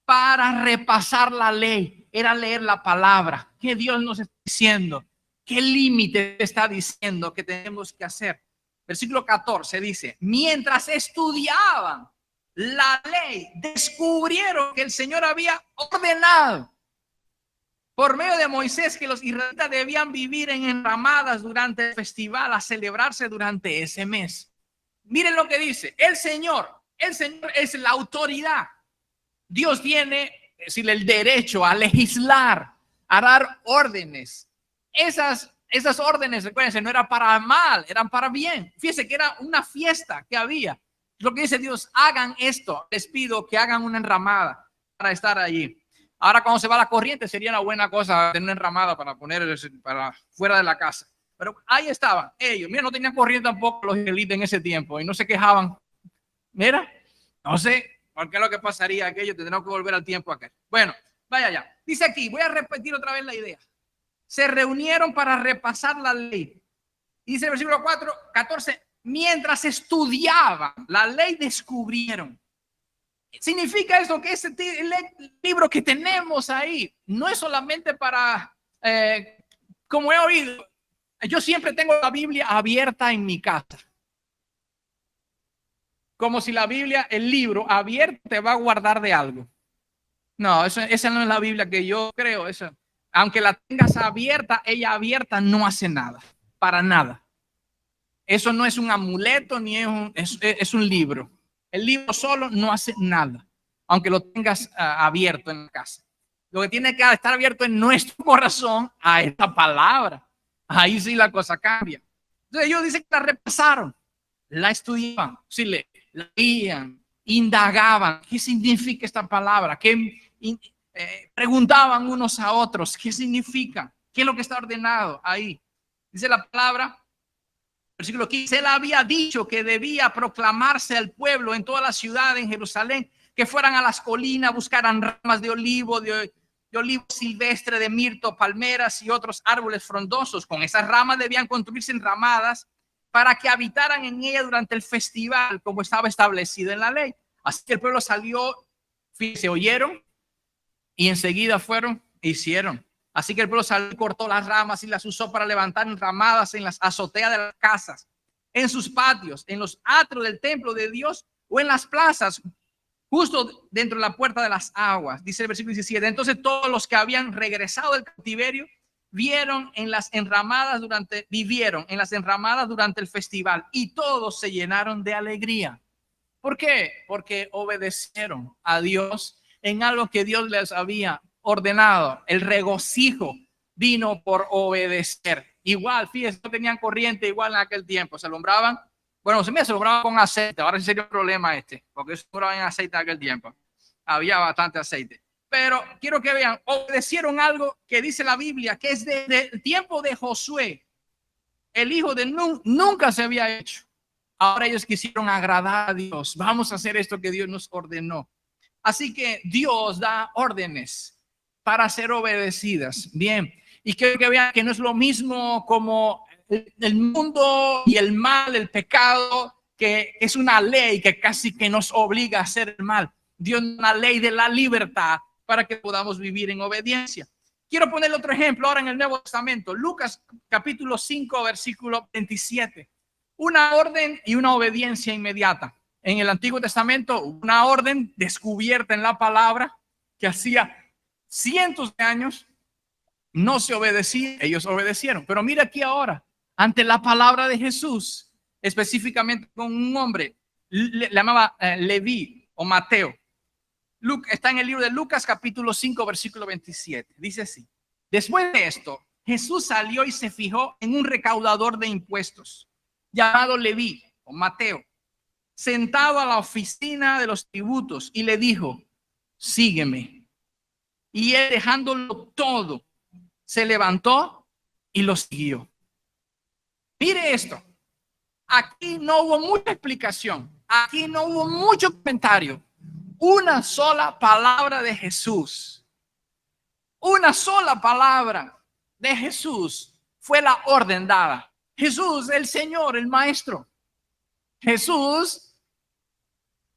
para repasar la ley, era leer la palabra. ¿Qué Dios nos está diciendo? ¿Qué límite está diciendo que tenemos que hacer? Versículo 14 dice, mientras estudiaban la ley, descubrieron que el Señor había ordenado por medio de Moisés que los israelitas debían vivir en enramadas durante el festival, a celebrarse durante ese mes. Miren lo que dice, el Señor es la autoridad. Dios tiene, es decir, el derecho a legislar, a dar órdenes. Esas órdenes, recuérdense, no eran para mal, eran para bien. Fíjense que era una fiesta que había. Lo que dice Dios, hagan esto. Les pido que hagan una enramada para estar allí. Ahora cuando se va la corriente sería una buena cosa tener una enramada para poner para fuera de la casa. Pero ahí estaban ellos. Mira, no tenían corriente tampoco los israelitas en ese tiempo y no se quejaban. Mira, no sé. ¿Por qué es lo que pasaría aquello? Tendremos que volver al tiempo aquel. Bueno, vaya ya. Dice aquí, voy a repetir otra vez la idea. Se reunieron para repasar la ley. Dice el versículo 14, mientras estudiaban la ley descubrieron. Significa eso que ese libro que tenemos ahí no es solamente para, como he oído, yo siempre tengo la Biblia abierta en mi casa. Como si la Biblia, el libro abierto, te va a guardar de algo. No, esa no es la Biblia que yo creo. Aunque la tengas abierta, ella abierta no hace nada, para nada. Eso no es un amuleto ni es un libro. El libro solo no hace nada, aunque lo tengas abierto en la casa. Lo que tiene que estar abierto en nuestro corazón a esta palabra. Ahí sí la cosa cambia. Entonces ellos dicen que la repasaron, la estudiaban, sí, leían, indagaban. ¿Qué significa esta palabra? Preguntaban unos a otros, ¿qué significa? ¿Qué es lo que está ordenado ahí? Dice la palabra, versículo 15, él había dicho que debía proclamarse al pueblo en toda la ciudad, en Jerusalén, que fueran a las colinas, buscaran ramas de olivo, de olivo silvestre, de mirto, palmeras y otros árboles frondosos. Con esas ramas debían construirse enramadas para que habitaran en ella durante el festival, como estaba establecido en la ley. Así que el pueblo salió, se oyeron y enseguida fueron e hicieron. Así que el pueblo salió, cortó las ramas y las usó para levantar enramadas en las azoteas de las casas, en sus patios, en los atrios del templo de Dios o en las plazas, justo dentro de la puerta de las aguas. Dice el versículo 17. Entonces todos los que habían regresado del cautiverio vivieron en las enramadas durante el festival y todos se llenaron de alegría. ¿Por qué? Porque obedecieron a Dios en algo que Dios les había ordenado. El regocijo vino por obedecer. Igual, fíjense, no tenían corriente igual en aquel tiempo. Se alumbraban, bueno, se alumbraba con aceite. Ahora sí sería un problema porque se alumbraba en aceite en aquel tiempo. Había bastante aceite. Pero quiero que vean, obedecieron algo que dice la Biblia, que es desde el tiempo de Josué. El hijo de Nun nunca se había hecho. Ahora ellos quisieron agradar a Dios. Vamos a hacer esto que Dios nos ordenó. Así que Dios da órdenes para ser obedecidas. Bien, y quiero que vean que no es lo mismo como el mundo y el mal, el pecado, que es una ley que casi que nos obliga a hacer el mal. Dios da una ley de la libertad para que podamos vivir en obediencia. Quiero poner otro ejemplo ahora en el Nuevo Testamento. Lucas capítulo 5, versículo 27. Una orden y una obediencia inmediata. En el Antiguo Testamento, una orden descubierta en la palabra que hacía cientos de años no se obedecía, ellos obedecieron. Pero mira aquí ahora, ante la palabra de Jesús, específicamente con un hombre, le llamaba Leví o Mateo. Está en el libro de Lucas capítulo 5 versículo 27. Dice así: después de esto, Jesús salió y se fijó en un recaudador de impuestos llamado Leví o Mateo, sentado a la oficina de los tributos, y le dijo: sígueme. Y él, dejándolo todo, se levantó y lo siguió. Mire esto. Aquí no hubo mucha explicación. Aquí no hubo mucho comentario. Una sola palabra de Jesús. Una sola palabra de Jesús fue la orden dada. Jesús, el Señor, el Maestro. Jesús,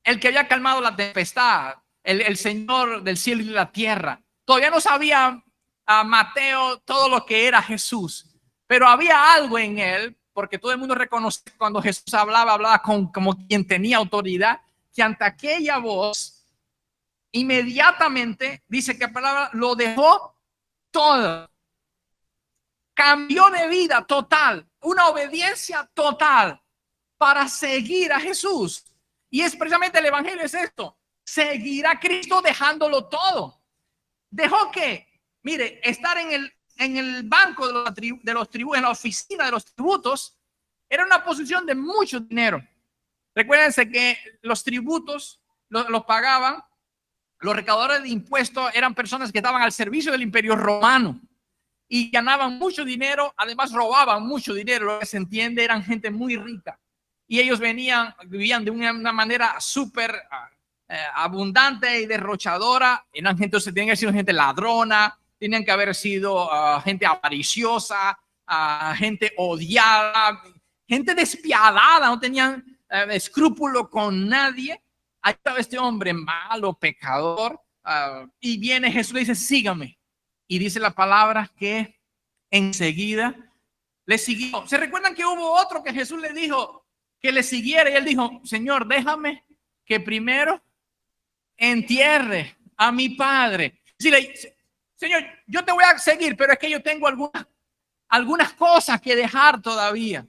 el que había calmado la tempestad, el Señor del cielo y de la tierra. Todavía no sabía a Mateo todo lo que era Jesús, pero había algo en él, porque todo el mundo reconoce que cuando Jesús hablaba como quien tenía autoridad, que ante aquella voz, inmediatamente, dice que la palabra lo dejó todo. Cambió de vida total, una obediencia total para seguir a Jesús. Y es precisamente el evangelio, es esto: seguir a Cristo dejándolo todo. Dejó que, mire, estar en el banco de los tributos, en la oficina de los tributos, era una posición de mucho dinero. Recuérdense que los tributos los pagaban, los recaudadores de impuestos eran personas que estaban al servicio del Imperio Romano y ganaban mucho dinero, además robaban mucho dinero. Lo que se entiende, eran gente muy rica y ellos vivían de una manera súper abundante y derrochadora. Eran gente, tenían que haber sido gente ladrona, tenían que haber sido gente avariciosa, gente odiada, gente despiadada, no tenían escrúpulo con nadie. Ahí estaba este hombre malo, pecador, y viene Jesús y le dice: sígame. Y dice la palabra que enseguida le siguió. ¿Se recuerdan que hubo otro que Jesús le dijo que le siguiera? Y él dijo: Señor, déjame que primero entierre a mi padre. Señor, yo te voy a seguir, pero es que yo tengo algunas cosas que dejar todavía.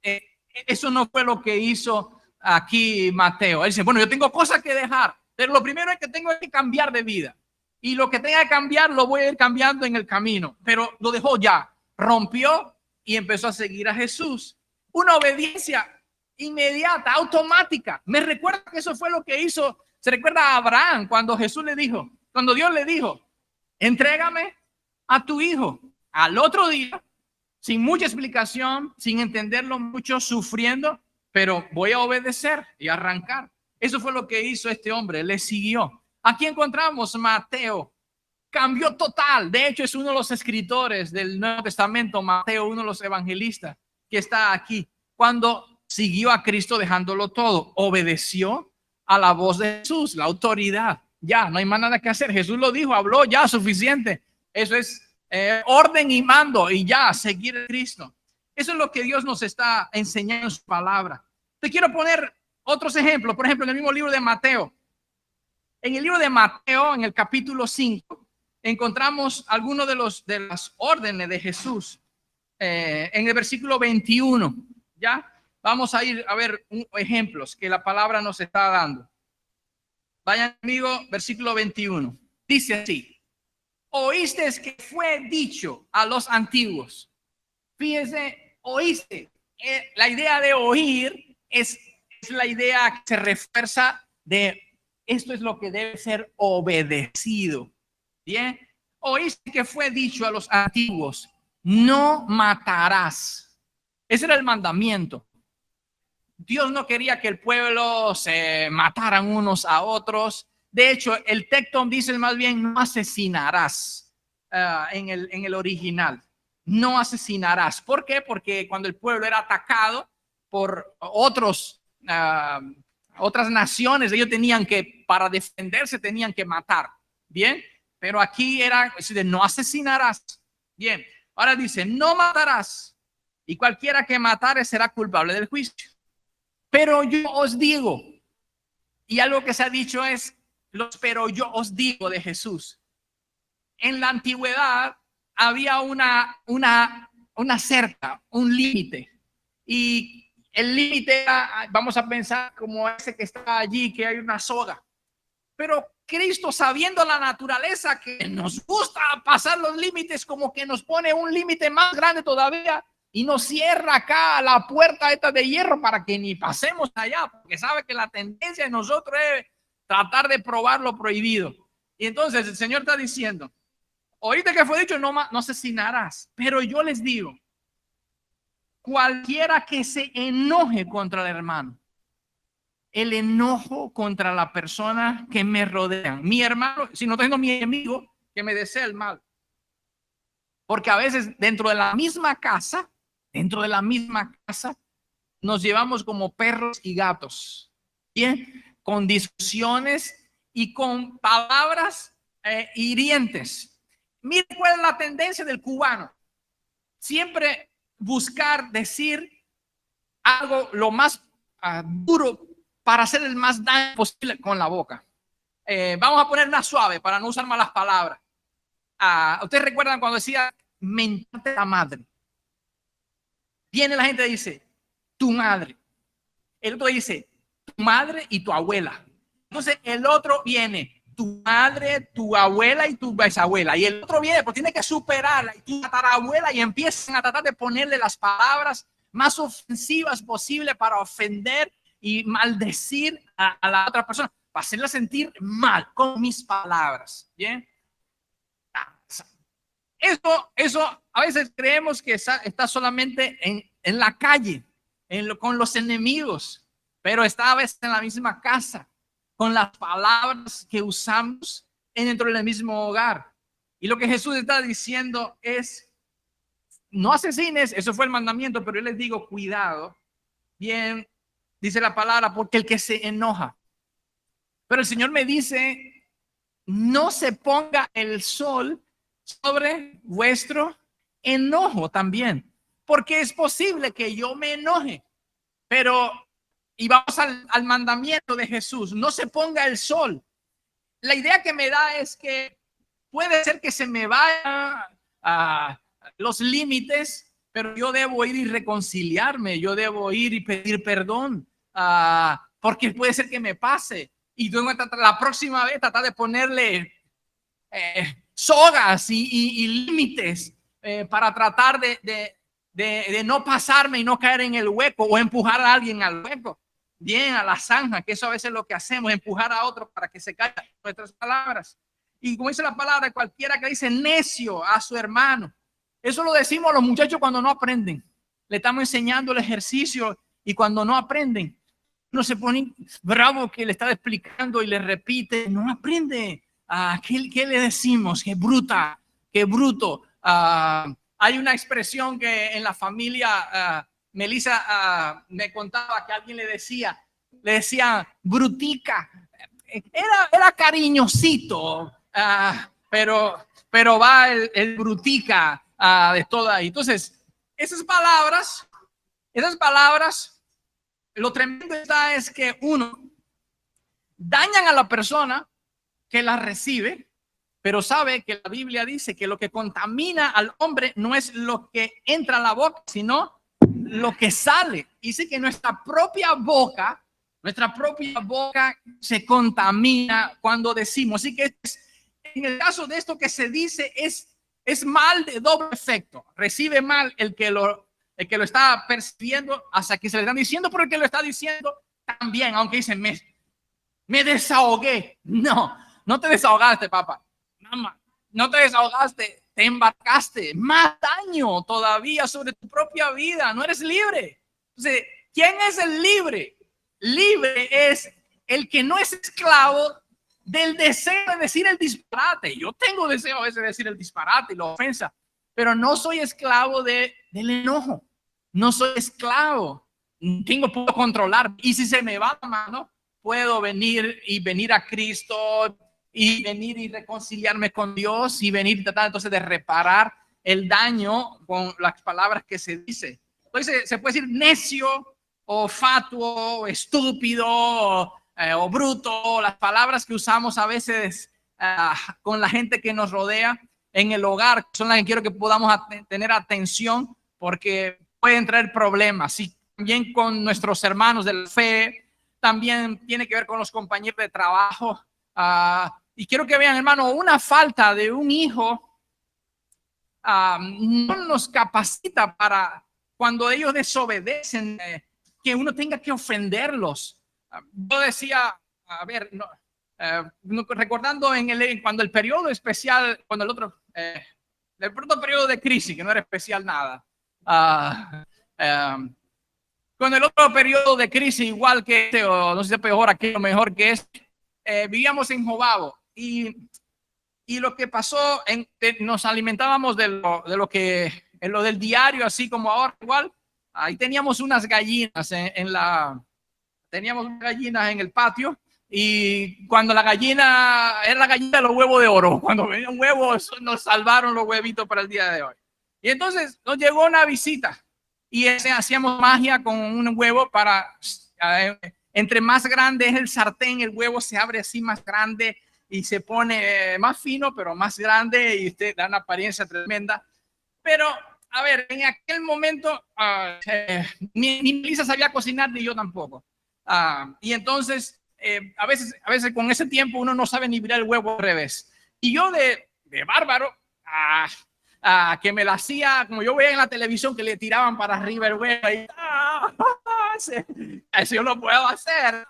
Eso no fue lo que hizo aquí Mateo. Él dice: bueno, yo tengo cosas que dejar, pero lo primero es que tengo que cambiar de vida. Y lo que tenga que cambiar lo voy a ir cambiando en el camino. Pero lo dejó ya, rompió y empezó a seguir a Jesús. Una obediencia inmediata, automática. Me recuerda que eso fue lo que hizo. Se recuerda a Abraham cuando Jesús le dijo, cuando Dios le dijo: entrégame a tu hijo. Al otro día, sin mucha explicación, sin entenderlo mucho, sufriendo, pero voy a obedecer y arrancar. Eso fue lo que hizo este hombre, le siguió. Aquí encontramos Mateo, cambió total. De hecho, es uno de los escritores del Nuevo Testamento, Mateo, uno de los evangelistas que está aquí, cuando siguió a Cristo dejándolo todo, obedeció a la voz de Jesús, la autoridad. Ya, no hay más nada que hacer. Jesús lo dijo, habló, ya, suficiente. Eso es orden y mando, y ya, seguir a Cristo. Eso es lo que Dios nos está enseñando en su palabra. Te quiero poner otros ejemplos. Por ejemplo, en el mismo libro de Mateo. En el libro de Mateo, en el capítulo 5, encontramos algunos de las órdenes de Jesús. En el versículo 21, ¿ya? Vamos a ir a ver ejemplos que la palabra nos está dando. Vayan conmigo, versículo 21. Dice así: oíste que fue dicho a los antiguos. Fíjense, oíste. La idea de oír es la idea que se refuerza de esto es lo que debe ser obedecido. Bien, oíste que fue dicho a los antiguos: no matarás. Ese era el mandamiento. Dios no quería que el pueblo se mataran unos a otros. De hecho, el texto dice más bien: no asesinarás. En el original, no asesinarás. ¿Por qué? Porque cuando el pueblo era atacado por otras naciones, ellos tenían que, para defenderse, tenían que matar. Bien, pero aquí era de no asesinarás. Bien, ahora dice: no matarás, y cualquiera que matare será culpable del juicio. Pero yo os digo, y algo que se ha dicho es pero yo os digo de Jesús. En la antigüedad había una cerca, un límite, y el límite era, vamos a pensar como ese que está allí, que hay una soga. Pero Cristo, sabiendo la naturaleza que nos gusta pasar los límites, como que nos pone un límite más grande todavía y nos cierra acá la puerta esta de hierro para que ni pasemos allá, porque sabe que la tendencia de nosotros es tratar de probar lo prohibido. Y entonces el Señor está diciendo, ahorita que fue dicho, no asesinarás. Pero yo les digo, cualquiera que se enoje contra el hermano, el enojo contra la persona que me rodean, mi hermano, si no tengo mi enemigo, que me desea el mal. Porque a veces dentro de la misma casa, nos llevamos como perros y gatos, ¿bien? Con discusiones y con palabras hirientes. Miren cuál es la tendencia del cubano. Siempre buscar decir algo lo más duro para hacer el más daño posible con la boca. Vamos a poner una suave para no usar malas palabras. ¿Ustedes recuerdan cuando decía mentarte la madre? Viene la gente y dice, tu madre. El otro dice, tu madre y tu abuela. Entonces el otro viene, tu madre, tu abuela y tu bisabuela. Y el otro viene, pues tiene que superarla. Y tu tatarabuela, y empiezan a tratar de ponerle las palabras más ofensivas posible para ofender y maldecir a la otra persona, para hacerla sentir mal con mis palabras. ¿Bien? Eso a veces creemos que está solamente en la calle, con los enemigos, pero está a veces en la misma casa, con las palabras que usamos dentro del mismo hogar. Y lo que Jesús está diciendo es, no asesines, eso fue el mandamiento, pero yo les digo, cuidado. Bien, dice la palabra, porque el que se enoja. Pero el Señor me dice, no se ponga el sol sobre vuestro enojo también, porque es posible que yo me enoje, pero, y vamos al mandamiento de Jesús, no se ponga el sol. La idea que me da es que puede ser que se me vaya a los límites, pero yo debo ir y reconciliarme, yo debo ir y pedir perdón, porque puede ser que me pase, y tengo que tratar, la próxima vez tratar de ponerle sogas y límites para tratar de no pasarme y no caer en el hueco o empujar a alguien al hueco, bien, a la zanja, que eso a veces es lo que hacemos, empujar a otro para que se caigan nuestras palabras. Y como dice la palabra, cualquiera que dice necio a su hermano, eso lo decimos a los muchachos cuando no aprenden. Le estamos enseñando el ejercicio y cuando no aprenden, no se pone bravo que le está explicando y le repite, no aprende. ¿Qué le decimos? ¡Qué bruta! ¡Qué bruto! Hay una expresión que en la familia, Melissa me contaba que alguien le decía brutica. Era cariñosito, pero va el brutica de toda. Entonces, esas palabras, lo tremendo está es que uno, dañan a la persona que la recibe, pero sabe que la Biblia dice que lo que contamina al hombre no es lo que entra a la boca, sino lo que sale. Dice que nuestra propia boca se contamina cuando decimos. Así que en el caso de esto que se dice es mal de doble efecto. Recibe mal el que lo está percibiendo hasta que se le están diciendo, pero el que lo está diciendo también, aunque dice me desahogué. No te desahogaste, papá. Mamá, no te desahogaste, te embarcaste. Más daño todavía sobre tu propia vida. No eres libre. Entonces, ¿quién es el libre? Libre es el que no es esclavo del deseo de decir el disparate. Yo tengo deseo a veces de decir el disparate y la ofensa, pero no soy esclavo del enojo. No soy esclavo. Puedo controlar. Y si se me va la mano, puedo venir a Cristo y venir y reconciliarme con Dios y venir tratar entonces de reparar el daño con las palabras que se dice. Entonces se puede decir necio o fatuo, o estúpido o bruto, las palabras que usamos a veces con la gente que nos rodea en el hogar, son las que quiero que podamos tener atención porque pueden traer problemas. Y también con nuestros hermanos de la fe, también tiene que ver con los compañeros de trabajo. Y quiero que vean, hermano, una falta de un hijo no nos capacita para cuando ellos desobedecen, que uno tenga que ofenderlos. Yo decía, a ver, recordando cuando el periodo especial, cuando el otro periodo de crisis, que no era especial nada, con el otro periodo de crisis, igual que este, o no sé si es peor, aquello mejor que este, vivíamos en Jobabo y lo que pasó, nos alimentábamos de lo que, en lo del diario, así como ahora igual. Ahí teníamos unas gallinas teníamos unas gallinas en el patio, y cuando la gallina, era la gallina de los huevos de oro, cuando venía un huevo, nos salvaron los huevitos para el día de hoy. Y entonces nos llegó una visita y hacíamos magia con un huevo entre más grande es el sartén, el huevo se abre así más grande y se pone más fino, pero más grande, y usted da una apariencia tremenda. Pero, a ver, en aquel momento ni Melissa sabía cocinar, ni yo tampoco. Y entonces, a veces con ese tiempo uno no sabe ni virar el huevo al revés. Y yo de bárbaro, que me la hacía, como yo veía en la televisión, que le tiraban para arriba el huevo, y eso yo lo puedo hacer.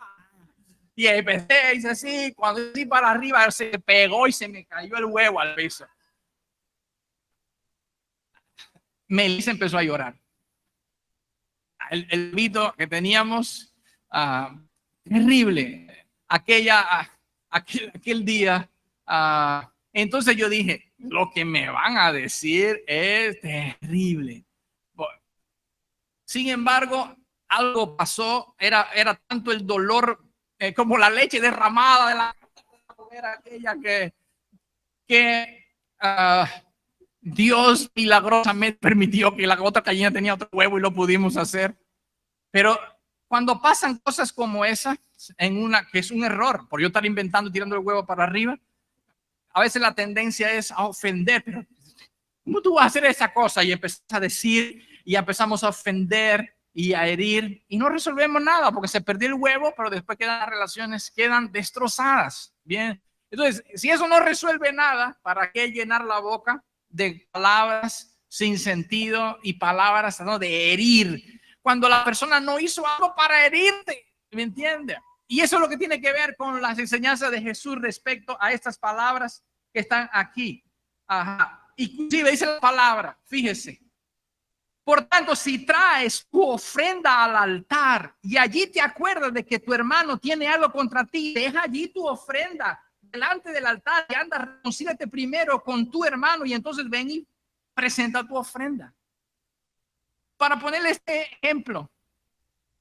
Y empecé, hice así, cuando hice para arriba, se pegó y se me cayó el huevo al piso. Melissa empezó a llorar. El vito que teníamos, terrible, aquel día. Entonces yo dije, lo que me van a decir es terrible. Sin embargo, algo pasó, era tanto el dolor como la leche derramada de la mujer aquella que Dios milagrosamente permitió que la otra gallina tenía otro huevo y lo pudimos hacer. Pero cuando pasan cosas como esa, que es un error, por yo estar inventando, tirando el huevo para arriba, a veces la tendencia es a ofender. Pero ¿cómo tú vas a hacer esa cosa? Y empezamos a decir, y empezamos a ofender y a herir, y no resolvemos nada, porque se perdió el huevo, pero después las relaciones quedan destrozadas. Bien, entonces, si eso no resuelve nada, ¿para qué llenar la boca de palabras sin sentido y palabras, ¿no?, de herir, cuando la persona no hizo algo para herirte? ¿Me entiende? Y eso es lo que tiene que ver con las enseñanzas de Jesús respecto a estas palabras que están aquí. Inclusive dice la palabra, fíjese: por tanto, si traes tu ofrenda al altar y allí te acuerdas de que tu hermano tiene algo contra ti, deja allí tu ofrenda delante del altar y anda, reconcíliate primero con tu hermano, y entonces ven y presenta tu ofrenda. Para ponerle este ejemplo,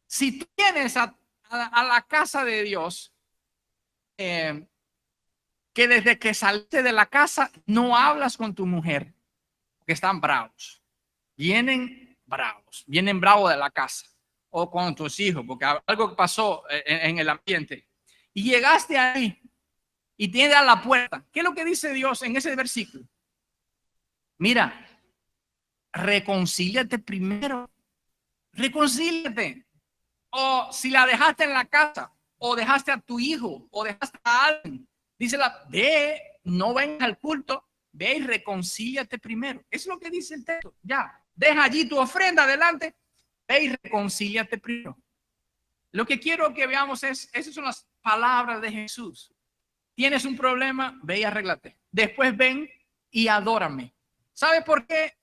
si tú vienes a la casa de Dios, que desde que saliste de la casa no hablas con tu mujer, porque están bravos. Vienen bravos de la casa, o con tus hijos, porque algo pasó en el ambiente, y llegaste ahí y tienes a la puerta. ¿Qué es lo que dice Dios en ese versículo? Mira, reconcíliate primero, reconcíliate. O si la dejaste en la casa, o dejaste a tu hijo, o dejaste a alguien, dice no vengas al culto, ve y reconcíliate primero. Es lo que dice el texto. Ya, deja allí tu ofrenda adelante, ve y reconcíliate primero. Lo que quiero que veamos esas son las palabras de Jesús. Tienes un problema, ve y arréglate. Después ven y adórame. ¿Sabe por qué?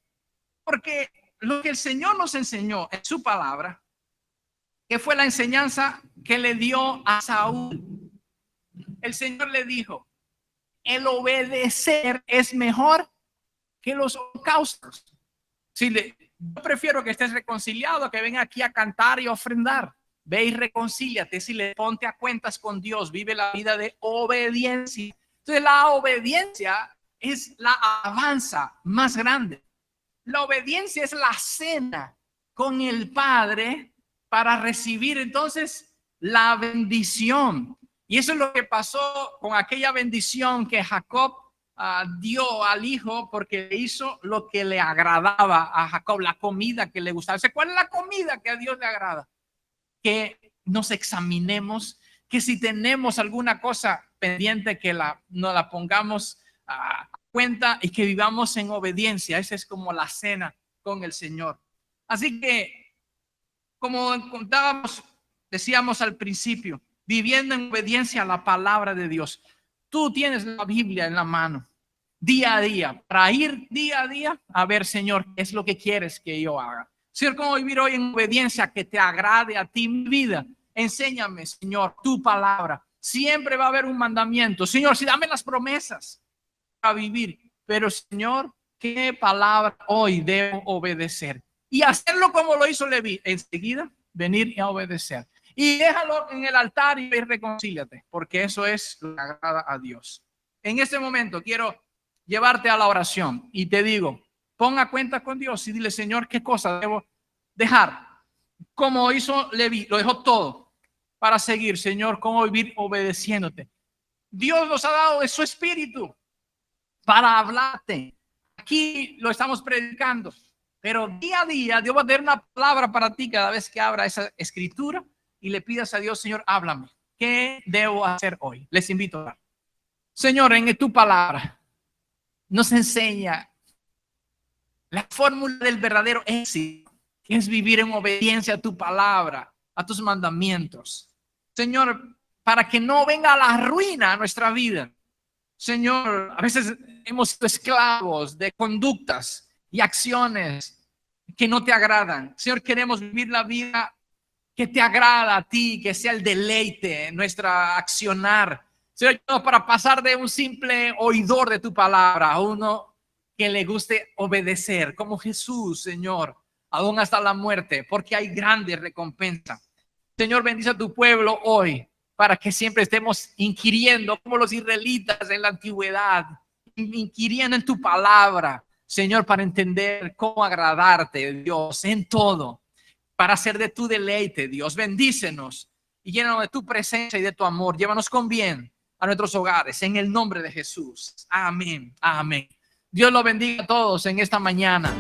Porque lo que el Señor nos enseñó en su palabra, que fue la enseñanza que le dio a Saúl. El Señor le dijo: el obedecer es mejor que los holocaustos. Yo prefiero que estés reconciliado, que venga aquí a cantar y ofrendar. Ve y reconcíliate, ponte a cuentas con Dios, vive la vida de obediencia. Entonces la obediencia es la alabanza más grande. La obediencia es la cena con el Padre para recibir entonces la bendición. Y eso es lo que pasó con aquella bendición que Jacob dio al hijo, porque hizo lo que le agradaba a Jacob, la comida que le gustaba. ¿Cuál es la comida que a Dios le agrada? Que nos examinemos, que si tenemos alguna cosa pendiente, que nos la pongamos a cuenta y que vivamos en obediencia. Esa es como la cena con el Señor. Así que, como contábamos, decíamos al principio, viviendo en obediencia a la palabra de Dios. Tú tienes la Biblia en la mano, día a día, para ir día a día a ver, Señor, qué es lo que quieres que yo haga. Señor, cómo vivir hoy en obediencia que te agrade a ti, mi vida. Enséñame, Señor, tu palabra. Siempre va a haber un mandamiento. Señor, sí, dame las promesas para vivir. Pero, Señor, ¿qué palabra hoy debo obedecer? Y hacerlo como lo hizo Leví. Enseguida, venir y a obedecer. Y déjalo en el altar y reconcíliate, porque eso es lo que agrada a Dios. En este momento quiero llevarte a la oración y te digo, ponga cuenta con Dios y dile, Señor, ¿qué cosa debo dejar? Como hizo Leví, lo dejó todo para seguir, Señor, cómo vivir obedeciéndote. Dios nos ha dado de su espíritu para hablarte. Aquí lo estamos predicando, pero día a día Dios va a tener una palabra para ti cada vez que abra esa escritura y le pidas a Dios, Señor, háblame. ¿Qué debo hacer hoy? Les invito a orar. Señor, en tu palabra nos enseña la fórmula del verdadero éxito, que es vivir en obediencia a tu palabra, a tus mandamientos. Señor, para que no venga la ruina a nuestra vida. Señor, a veces hemos sido esclavos de conductas y acciones que no te agradan. Señor, queremos vivir la vida que te agrada a ti, que sea el deleite en nuestra accionar. Señor, para pasar de un simple oidor de tu palabra a uno que le guste obedecer, como Jesús, Señor, aún hasta la muerte, porque hay grande recompensa. Señor, bendice a tu pueblo hoy, para que siempre estemos inquiriendo, como los israelitas en la antigüedad, inquiriendo en tu palabra, Señor, para entender cómo agradarte, Dios, en todo, para hacer de tu deleite, Dios. Bendícenos y llénanos de tu presencia y de tu amor. Llévanos con bien a nuestros hogares, en el nombre de Jesús. Amén, amén. Dios lo bendiga a todos en esta mañana.